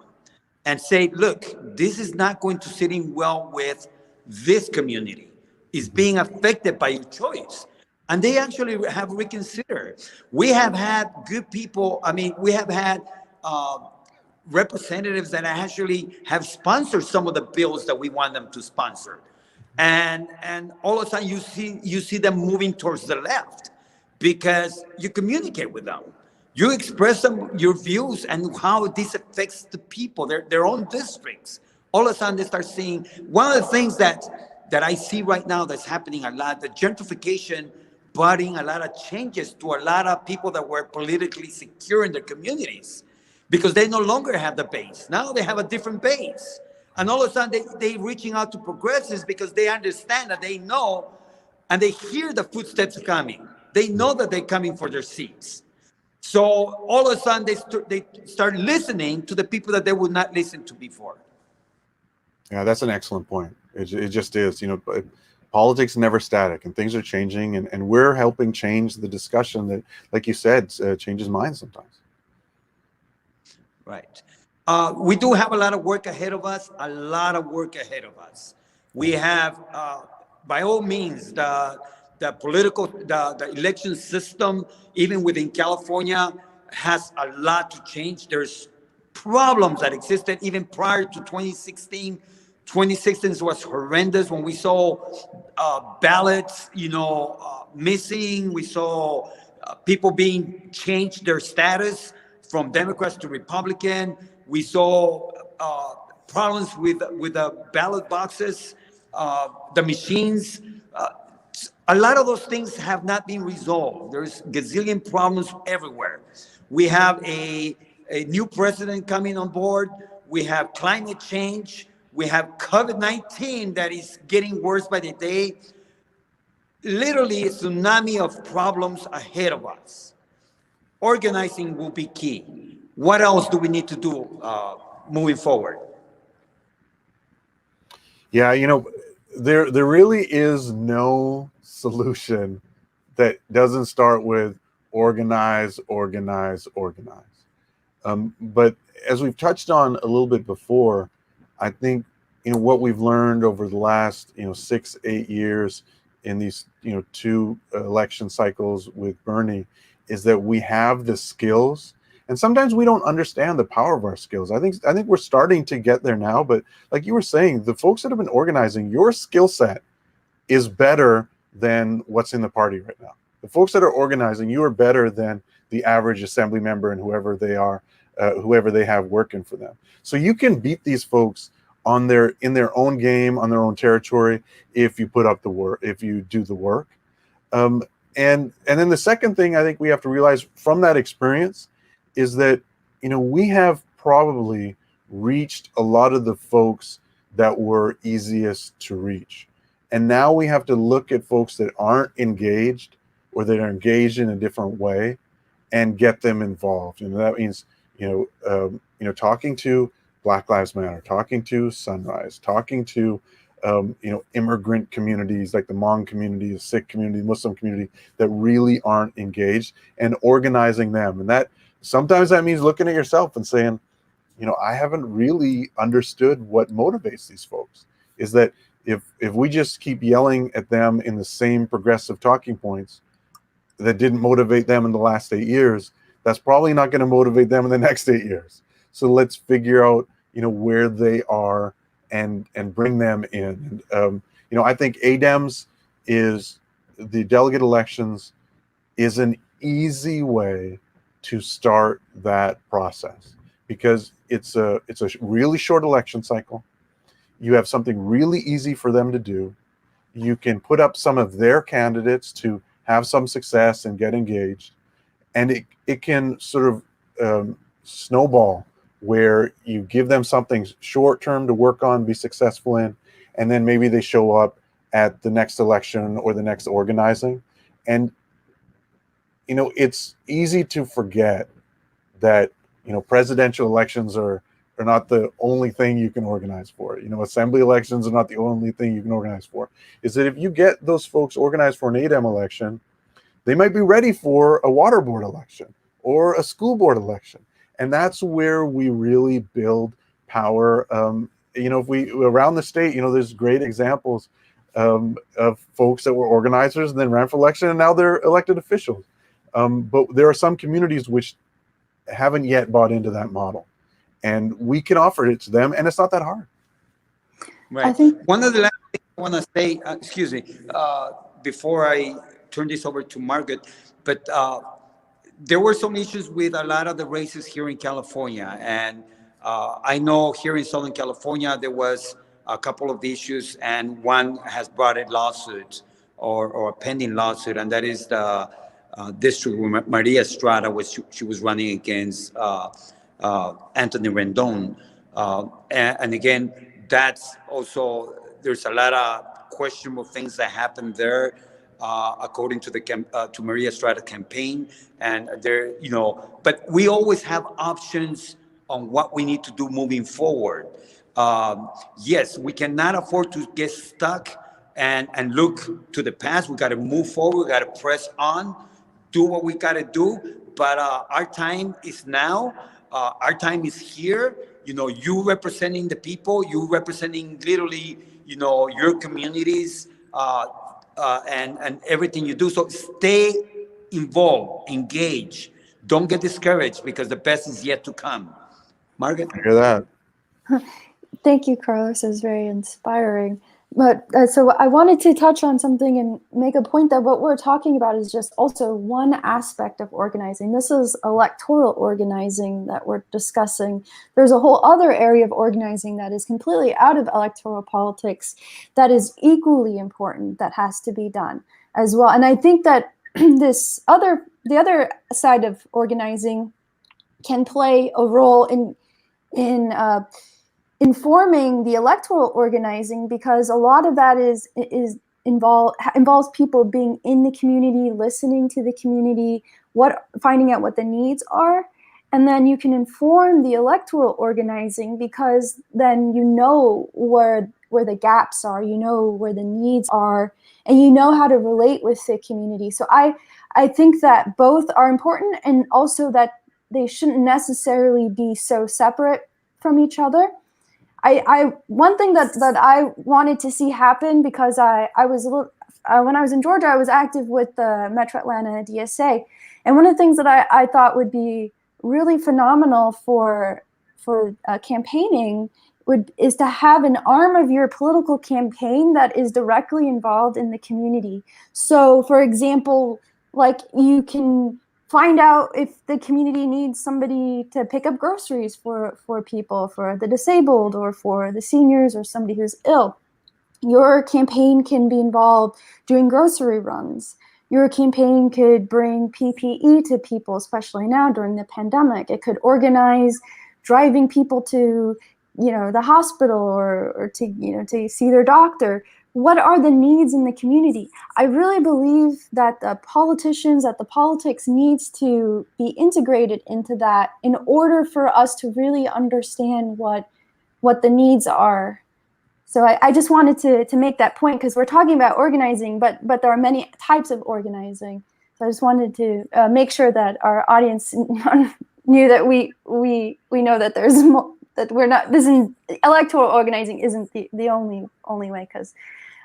and say, look, this is not going to sit in well with this community. It's being affected by your choice. And they actually have reconsidered. We have had good people. I mean, we have had representatives that actually have sponsored some of the bills that we want them to sponsor. And all of a sudden you see them moving towards the left because you communicate with them. You express them your views and how this affects the people, their own districts. All of a sudden they start seeing one of the things that I see right now that's happening a lot, the gentrification brought a lot of changes to a lot of people that were politically secure in their communities because they no longer have the base. Now they have a different base. And all of a sudden they reaching out to progressives because they understand that they know and they hear the footsteps coming. They know that they're coming for their seats. So all of a sudden they start listening to the people that they would not listen to before. Yeah, that's an excellent point. It just is, politics is never static and things are changing and we're helping change the discussion that, like you said, changes minds sometimes. Right. We do have a lot of work ahead of us, We have, by all means, the election system, even within California, has a lot to change. There's problems that existed even prior to 2016. 2016 was horrendous when we saw ballots, missing. We saw people being changed their status from Democrats to Republican. We saw problems with the ballot boxes, the machines. A lot of those things have not been resolved. There's gazillion problems everywhere. We have a new president coming on board. We have climate change. We have COVID-19 that is getting worse by the day. Literally a tsunami of problems ahead of us. Organizing will be key. What else do we need to do moving forward? Yeah, there really is no solution that doesn't start with organize. But as we've touched on a little bit before, I think what we've learned over the last 6-8 years in these 2 election cycles with Bernie is that we have the skills, and sometimes we don't understand the power of our skills. I think we're starting to get there now, but like you were saying, the folks that have been organizing, your skill set is better than what's in the party right now. The folks that are organizing, you are better than the average assembly member and whoever they are, whoever they have working for them. So you can beat these folks in their own game, on their own territory, if you put up the work, if you do the work. And then the second thing I think we have to realize from that experience is that we have probably reached a lot of the folks that were easiest to reach. And now we have to look at folks that aren't engaged or that are engaged in a different way and get them involved. And that means, talking to Black Lives Matter, talking to Sunrise, talking to, immigrant communities like the Hmong community, the Sikh community, Muslim community that really aren't engaged, and organizing them. And that sometimes that means looking at yourself and saying, I haven't really understood what motivates these folks. Is that if we just keep yelling at them in the same progressive talking points that didn't motivate them in the last 8 years, that's probably not going to motivate them in the next 8 years. So let's figure out, where they are and bring them in. And, I think ADEMS is the delegate elections is an easy way to start that process because it's a really short election cycle. You have something really easy for them to do. You can put up some of their candidates to have some success and get engaged, and it can sort of snowball where you give them something short term to work on, be successful in, and then maybe they show up at the next election or the next organizing. And it's easy to forget that presidential elections are not the only thing you can organize for. Assembly elections are not the only thing you can organize for. Is that if you get those folks organized for an ADEM election, they might be ready for a water board election or a school board election. And that's where we really build power. If we around the state, there's great examples of folks that were organizers and then ran for election and now they're elected officials. But there are some communities which haven't yet bought into that model, and we can offer it to them, and it's not that hard. Right. I think One of the last things I want to say, excuse me, before I turn this over to Margaret, but there were some issues with a lot of the races here in California. And I know here in Southern California, there was a couple of issues, and one has brought a lawsuit or a pending lawsuit, and that is the district where Maria Estrada she was running against Anthony Rendon. And again, that's also, there's a lot of questionable things that happened there. According to the to Maria Estrada campaign, and there, but we always have options on what we need to do moving forward. Yes, we cannot afford to get stuck and look to the past. We got to move forward. We got to press on, do what we got to do. But our time is now. Our time is here. You representing the people. You representing literally, your communities. And everything you do. So stay involved, engage. Don't get discouraged because the best is yet to come. Margaret? I hear that. Thank you, Carlos. It's very inspiring. But so I wanted to touch on something and make a point that what we're talking about is just also one aspect of organizing. This is electoral organizing that we're discussing. There's a whole other area of organizing that is completely out of electoral politics that is equally important, that has to be done as well. And I think that the other side of organizing can play a role in informing the electoral organizing, because a lot of that involves people being in the community, listening to the community, finding out what the needs are, and then you can inform the electoral organizing because then you know where the gaps are, you know where the needs are, and you know how to relate with the community. So I think that both are important, and also that they shouldn't necessarily be so separate from each other. One thing that I wanted to see happen, because when I was in Georgia, I was active with the Metro Atlanta DSA, and one of the things that I thought would be really phenomenal for campaigning is to have an arm of your political campaign that is directly involved in the community. So, for example, like you can find out if the community needs somebody to pick up groceries for people, for the disabled or for the seniors or somebody who's ill. Your campaign can be involved doing grocery runs. Your campaign could bring PPE to people, especially now during the pandemic. It could organize driving people to, the hospital or to see their doctor. What are the needs in the community? I really believe that the politics needs to be integrated into that in order for us to really understand what the needs are. So I just wanted to make that point, because we're talking about organizing, but there are many types of organizing. So I just wanted to make sure that our audience knew that we know that there's more, that we're not. Electoral organizing isn't the only way, because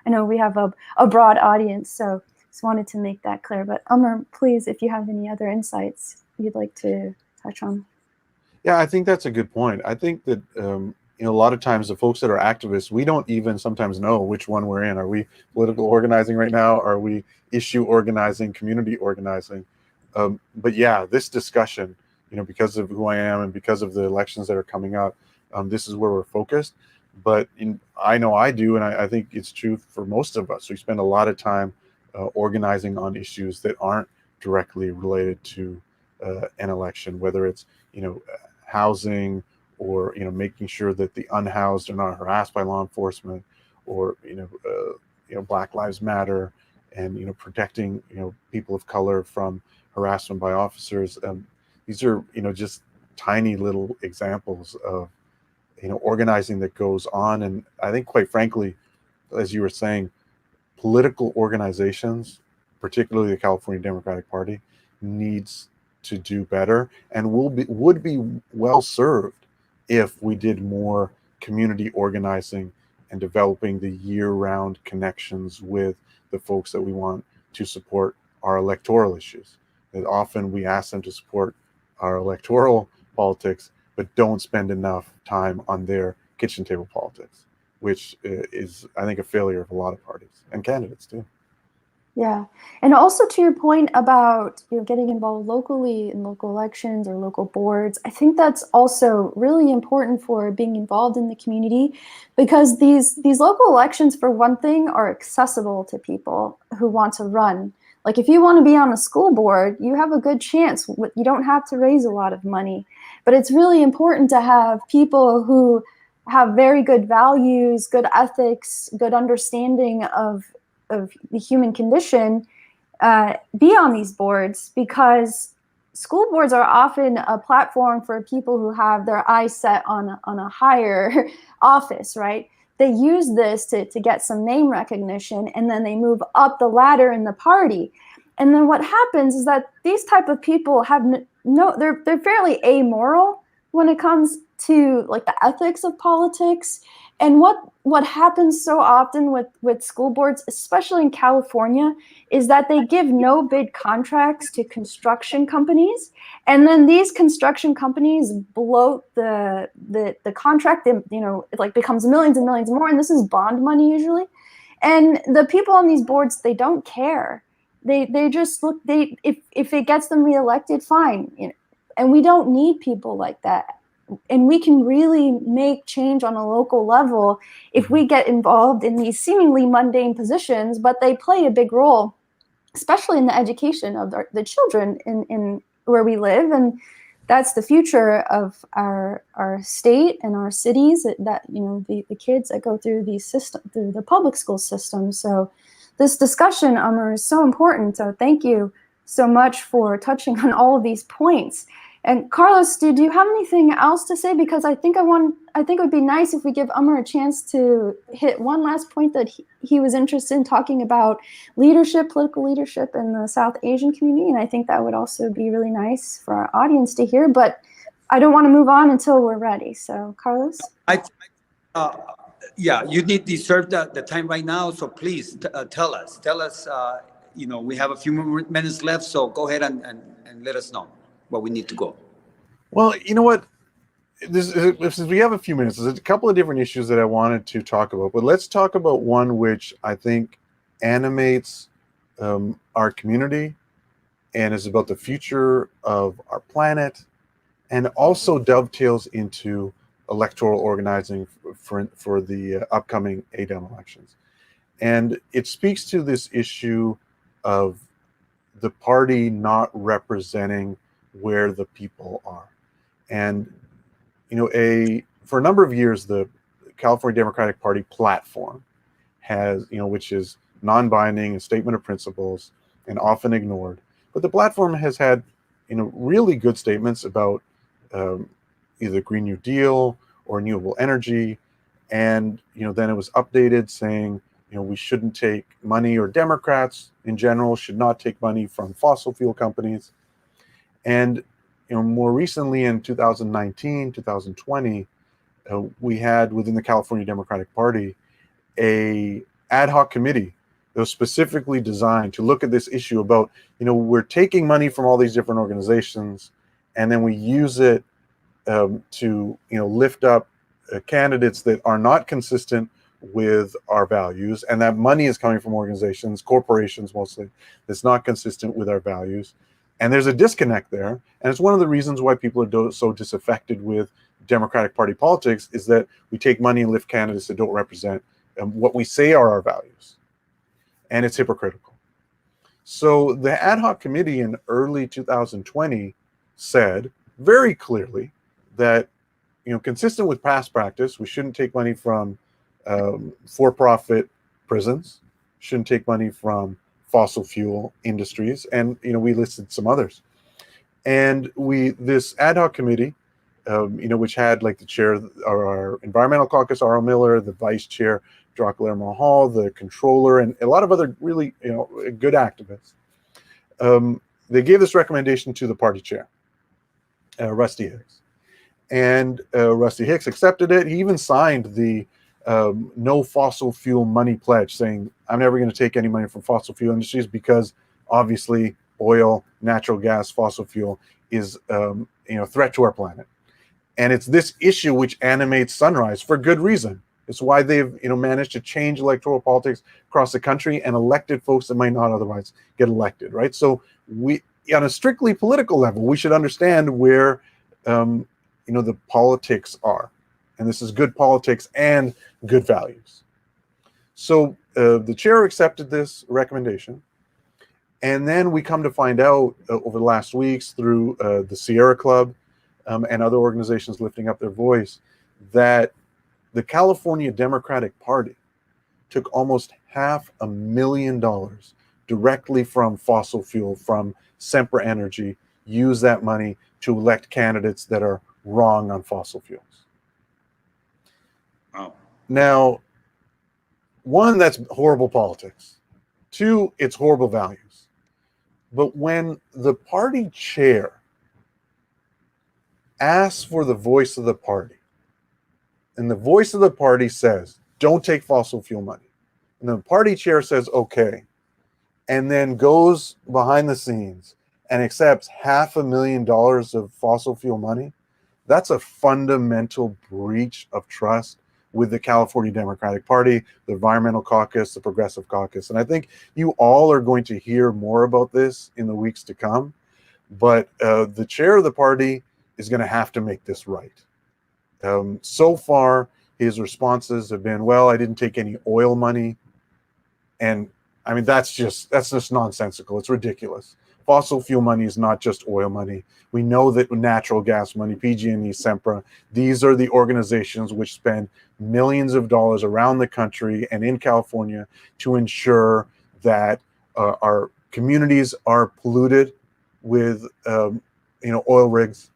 I know we have a broad audience. So just wanted to make that clear. But Amar, please, if you have any other insights you'd like to touch on. Yeah, I think that's a good point. I think that a lot of times the folks that are activists, we don't even sometimes know which one we're in. Are we political organizing right now? Are we issue organizing, community organizing? But yeah, this discussion, because of who I am and because of the elections that are coming up, this is where we're focused. But I know I do, and I think it's true for most of us. We spend a lot of time organizing on issues that aren't directly related to an election, whether it's housing, or making sure that the unhoused are not harassed by law enforcement, or Black Lives Matter, and protecting people of color from harassment by officers. These are just tiny little examples of organizing that goes on. And I think, quite frankly, as you were saying, political organizations, particularly the California Democratic Party, needs to do better, and would be well served if we did more community organizing and developing the year-round connections with the folks that we want to support our electoral issues. And often we ask them to support our electoral politics, but don't spend enough time on their kitchen table politics, which is, I think, a failure of a lot of parties and candidates too. Yeah, and also to your point about getting involved locally in local elections or local boards, I think that's also really important for being involved in the community, because these local elections, for one thing, are accessible to people who want to run. Like if you want to be on a school board, you have a good chance. You don't have to raise a lot of money, but it's really important to have people who have very good values, good ethics, good understanding of the human condition be on these boards, because school boards are often a platform for people who have their eyes set on a higher office, right? They use this to get some name recognition, and then they move up the ladder in the party. And then what happens is that these type of people have they're fairly amoral when it comes to like the ethics of politics. And what happens so often with school boards, especially in California, is that they give no bid contracts to construction companies, and then these construction companies bloat the contract. And it like becomes millions and millions more, and this is bond money usually. And the people on these boards, they don't care. They just look. If it gets them reelected, fine. And we don't need people like that. And we can really make change on a local level if we get involved in these seemingly mundane positions, but they play a big role, especially in the education of the children in where we live. And that's the future of our state and our cities, that the kids that go through through the public school system. So this discussion, Amar, is so important. So thank you so much for touching on all of these points. And Carlos, do you have anything else to say? Because I think it would be nice if we give Amar a chance to hit one last point that he was interested in talking about: leadership, political leadership in the South Asian community. And I think that would also be really nice for our audience to hear. But I don't want to move on until we're ready. So, Carlos? Yeah, you need to serve the time right now. So please tell us. We have a few more minutes left. So go ahead and let us know what we need to go. Well, you know what? Since we have a few minutes, there's a couple of different issues that I wanted to talk about. But let's talk about one which I think animates our community and is about the future of our planet, and also dovetails into electoral organizing for the upcoming ADEM elections. And it speaks to this issue of the party not representing where the people are. And for a number of years, the California Democratic Party platform has, which is non-binding, a statement of principles, and often ignored, but the platform has had really good statements about either Green New Deal or renewable energy. And then it was updated saying we shouldn't take money, or Democrats in general should not take money from fossil fuel companies. And more recently, in 2019, 2020, we had within the California Democratic Party a ad hoc committee that was specifically designed to look at this issue about, we're taking money from all these different organizations, and then we use it to lift up candidates that are not consistent with our values, and that money is coming from organizations, corporations mostly, that's not consistent with our values. And there's a disconnect there. And it's one of the reasons why people are so disaffected with Democratic Party politics, is that we take money and lift candidates that don't represent what we say are our values. And it's hypocritical. So the ad hoc committee in early 2020 said very clearly that, consistent with past practice, we shouldn't take money from for-profit prisons, shouldn't take money from fossil fuel industries, and we listed some others. And this ad hoc committee, which had like the chair, our environmental caucus, R.O. Miller, the vice chair, Drocklair Mahal, the controller, and a lot of other really good activists. They gave this recommendation to the party chair, Rusty Hicks. And Rusty Hicks accepted it. He even signed the no fossil fuel money pledge, saying, I'm never going to take any money from fossil fuel industries because obviously oil, natural gas, fossil fuel is a threat to our planet. And it's this issue which animates Sunrise for good reason. It's why they've managed to change electoral politics across the country and elected folks that might not otherwise get elected, right? So we, on a strictly political level, we should understand where the politics are. And this is good politics and good values. So the chair accepted this recommendation. And then we come to find out over the last weeks through the Sierra Club and other organizations lifting up their voice that the California Democratic Party took almost $500,000 directly from fossil fuel, from Sempra Energy, use that money to elect candidates that are wrong on fossil fuels. Wow. Now, one, that's horrible politics. Two, it's horrible values. But when the party chair asks for the voice of the party, and the voice of the party says, don't take fossil fuel money, and the party chair says, okay, and then goes behind the scenes and accepts $500,000 of fossil fuel money, that's a fundamental breach of trust with the California Democratic Party, the Environmental Caucus, the Progressive Caucus. And I think you all are going to hear more about this in the weeks to come. But the chair of the party is going to have to make this right. So far, his responses have been, well, I didn't take any oil money. And I mean, that's just nonsensical. It's ridiculous. Fossil fuel money is not just oil money. We know that natural gas money, PG&E, Sempra, these are the organizations which spend millions of dollars around the country and in California to ensure that our communities are polluted with oil rigs,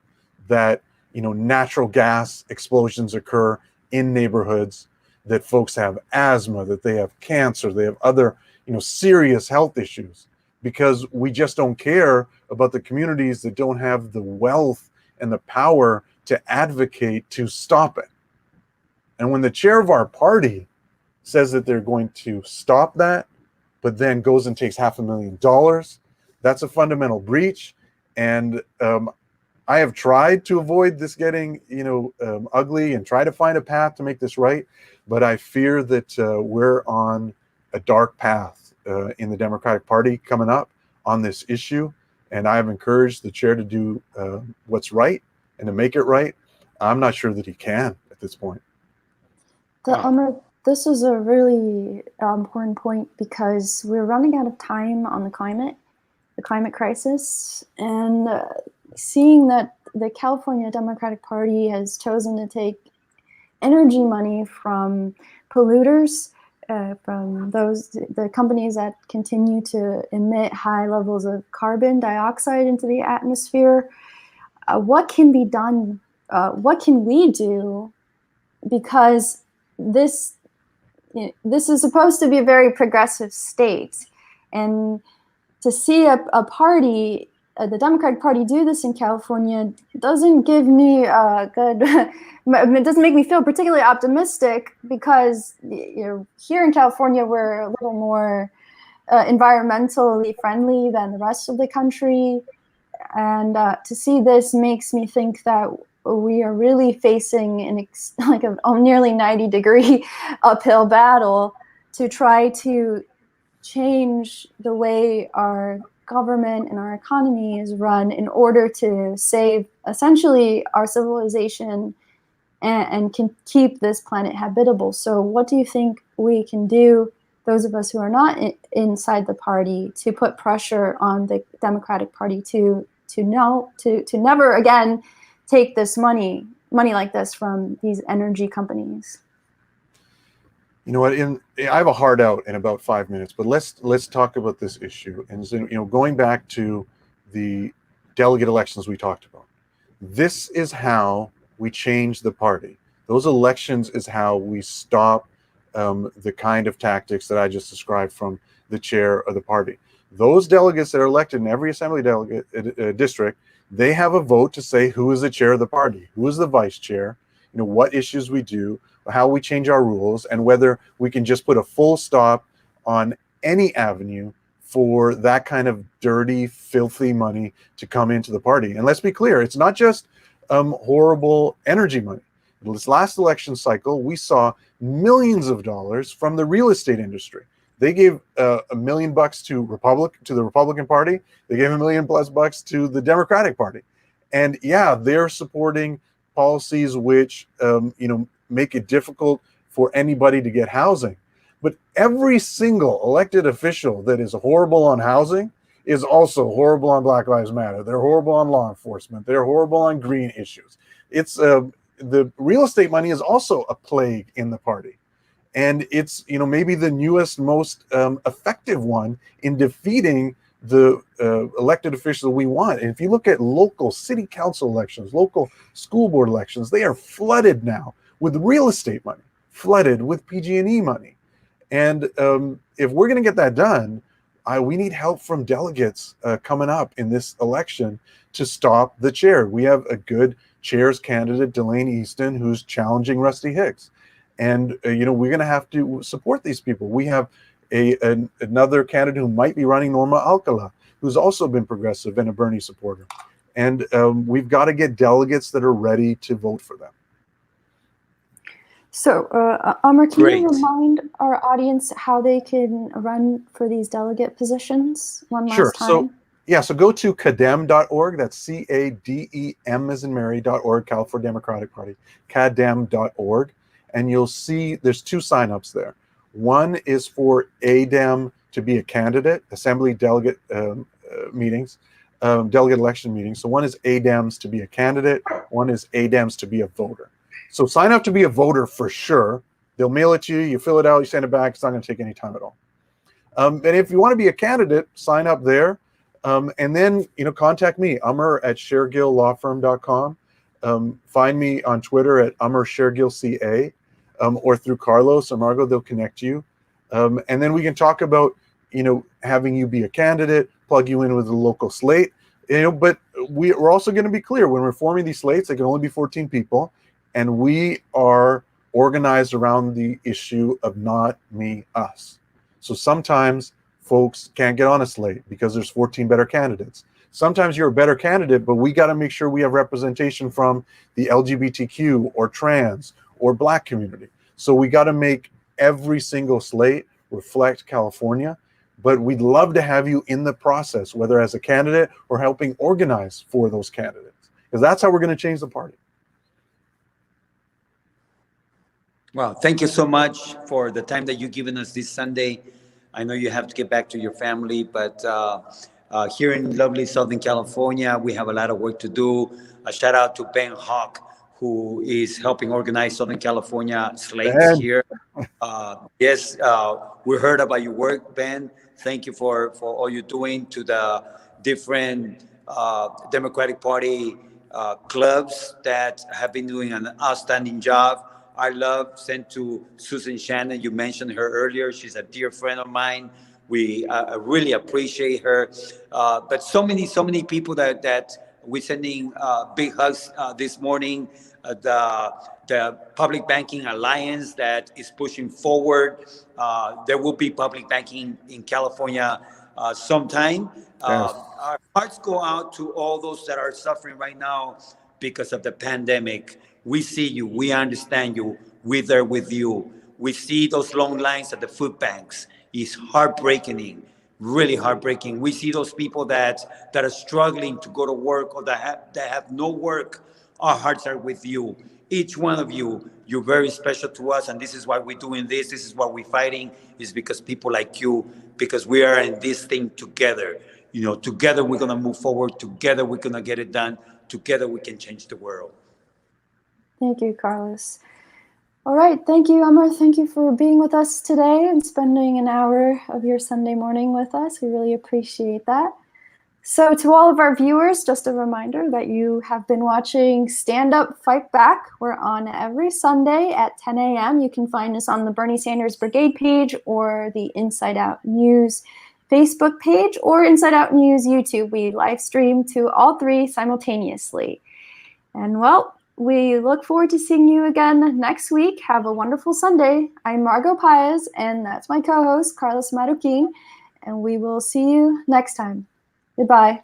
that natural gas explosions occur in neighborhoods, that folks have asthma, that they have cancer, they have other serious health issues, because we just don't care about the communities that don't have the wealth and the power to advocate to stop it. And when the chair of our party says that they're going to stop that, but then goes and takes $500,000, that's a fundamental breach. And I have tried to avoid this getting ugly and try to find a path to make this right, but I fear that we're on a dark path in the Democratic Party coming up on this issue. And I have encouraged the chair to do what's right and to make it right. I'm not sure that he can at this point. This is a really important point, because we're running out of time on the climate crisis, and seeing that the California Democratic Party has chosen to take energy money from polluters, from the companies that continue to emit high levels of carbon dioxide into the atmosphere. What can be done? What can we do? Because this is supposed to be a very progressive state, and to see a party, the Democratic Party, do this in California doesn't give me it doesn't make me feel particularly optimistic, because here in California we're a little more environmentally friendly than the rest of the country, and to see this makes me think that we are really facing a nearly 90-degree uphill battle to try to change the way our government and our economy is run in order to save essentially our civilization and can keep this planet habitable. So what do you think we can do those of us who are not inside the party to put pressure on the Democratic Party to never again take this money like this from these energy companies. You know what? I have a hard out in about 5 minutes, but let's talk about this issue. And going back to the delegate elections we talked about, this is how we change the party. Those elections is how we stop the kind of tactics that I just described from the chair of the party. Those delegates that are elected in every assembly delegate district, they have a vote to say who is the chair of the party, who is the vice chair, what issues we do, how we change our rules, and whether we can just put a full stop on any avenue for that kind of dirty, filthy money to come into the party. And let's be clear, it's not just horrible energy money. In this last election cycle, we saw millions of dollars from the real estate industry. They gave $1 million to the Republican Party. They gave $1 million+ to the Democratic Party. And yeah, they're supporting policies which make it difficult for anybody to get housing. But every single elected official that is horrible on housing is also horrible on Black Lives Matter. They're horrible on law enforcement. They're horrible on green issues. It's the real estate money is also a plague in the party. And it's maybe the newest, most effective one in defeating the elected officials we want. And if you look at local city council elections, local school board elections, they are flooded now with real estate money, flooded with PG&E money. And if we're going to get that done, we need help from delegates coming up in this election to stop the chair. We have a good chair's candidate, Delaney Easton, who's challenging Rusty Hicks. And, we're going to have to support these people. We have another candidate who might be running, Norma Alcala, who's also been progressive and a Bernie supporter. And we've got to get delegates that are ready to vote for them. So, Amar, can Great. you remind our audience how they can run for these delegate positions one last time? So go to cadem.org. That's CADEM as in Mary.org, California Democratic Party, cadem.org. And you'll see there's 2 signups there. One is for ADEM to be a candidate, assembly delegate meetings, delegate election meetings. So one is ADEMs to be a candidate, one is ADEMs to be a voter. So sign up to be a voter for sure. They'll mail it to you, you fill it out, you send it back. It's not going to take any time at all. And if you want to be a candidate, sign up there. And then, contact me, Amar@ShergillLawFirm.com. Find me on Twitter at Amar Shergill CA, or through Carlos or Margot, they'll connect you. And then we can talk about, having you be a candidate, plug you in with a local slate. But we're also going to be clear when we're forming these slates, they can only be 14 people. And we are organized around the issue of not me, us. So sometimes folks can't get on a slate because there's 14 better candidates. Sometimes you're a better candidate, but we got to make sure we have representation from the LGBTQ or trans or Black community. So we got to make every single slate reflect California. But we'd love to have you in the process, whether as a candidate or helping organize for those candidates, because that's how we're going to change the party. Well, thank you so much for the time that you've given us this Sunday. I know you have to get back to your family, but here in lovely Southern California, we have a lot of work to do. A shout out to Ben Hawk, who is helping organize Southern California slates here. Yes, we heard about your work, Ben. Thank you for all you're doing to the different Democratic Party clubs that have been doing an outstanding job. I love sent to Susan Shannon. You mentioned her earlier. She's a dear friend of mine. We really appreciate her. But so many people that we're sending big hugs this morning. The Public Banking Alliance that is pushing forward. There will be public banking in California sometime. Yes. Our hearts go out to all those that are suffering right now because of the pandemic. We see you. We understand you. We're there with you. We see those long lines at the food banks. It's heartbreaking, really heartbreaking. We see those people that are struggling to go to work or that have no work our hearts are with you. Each one of you, you're very special to us, and this is why we're doing this. This is why we're fighting, is because people like you, because we are in this thing together. You know, together we're gonna move forward. Together we're gonna get it done. Together we can change the world. Thank you, Carlos. All right, thank you, Amar. Thank you for being with us today and spending an hour of your Sunday morning with us. We really appreciate that. So to all of our viewers, just a reminder that you have been watching Stand Up, Fight Back. We're on every Sunday at 10 a.m. You can find us on the Bernie Sanders Brigade page or the Inside Out News Facebook page or Inside Out News YouTube. We live stream to all three simultaneously. And well, we look forward to seeing you again next week. Have a wonderful Sunday. I'm Margot Paez, and that's my co-host, Carlos Maruquin, and we will see you next time. Goodbye.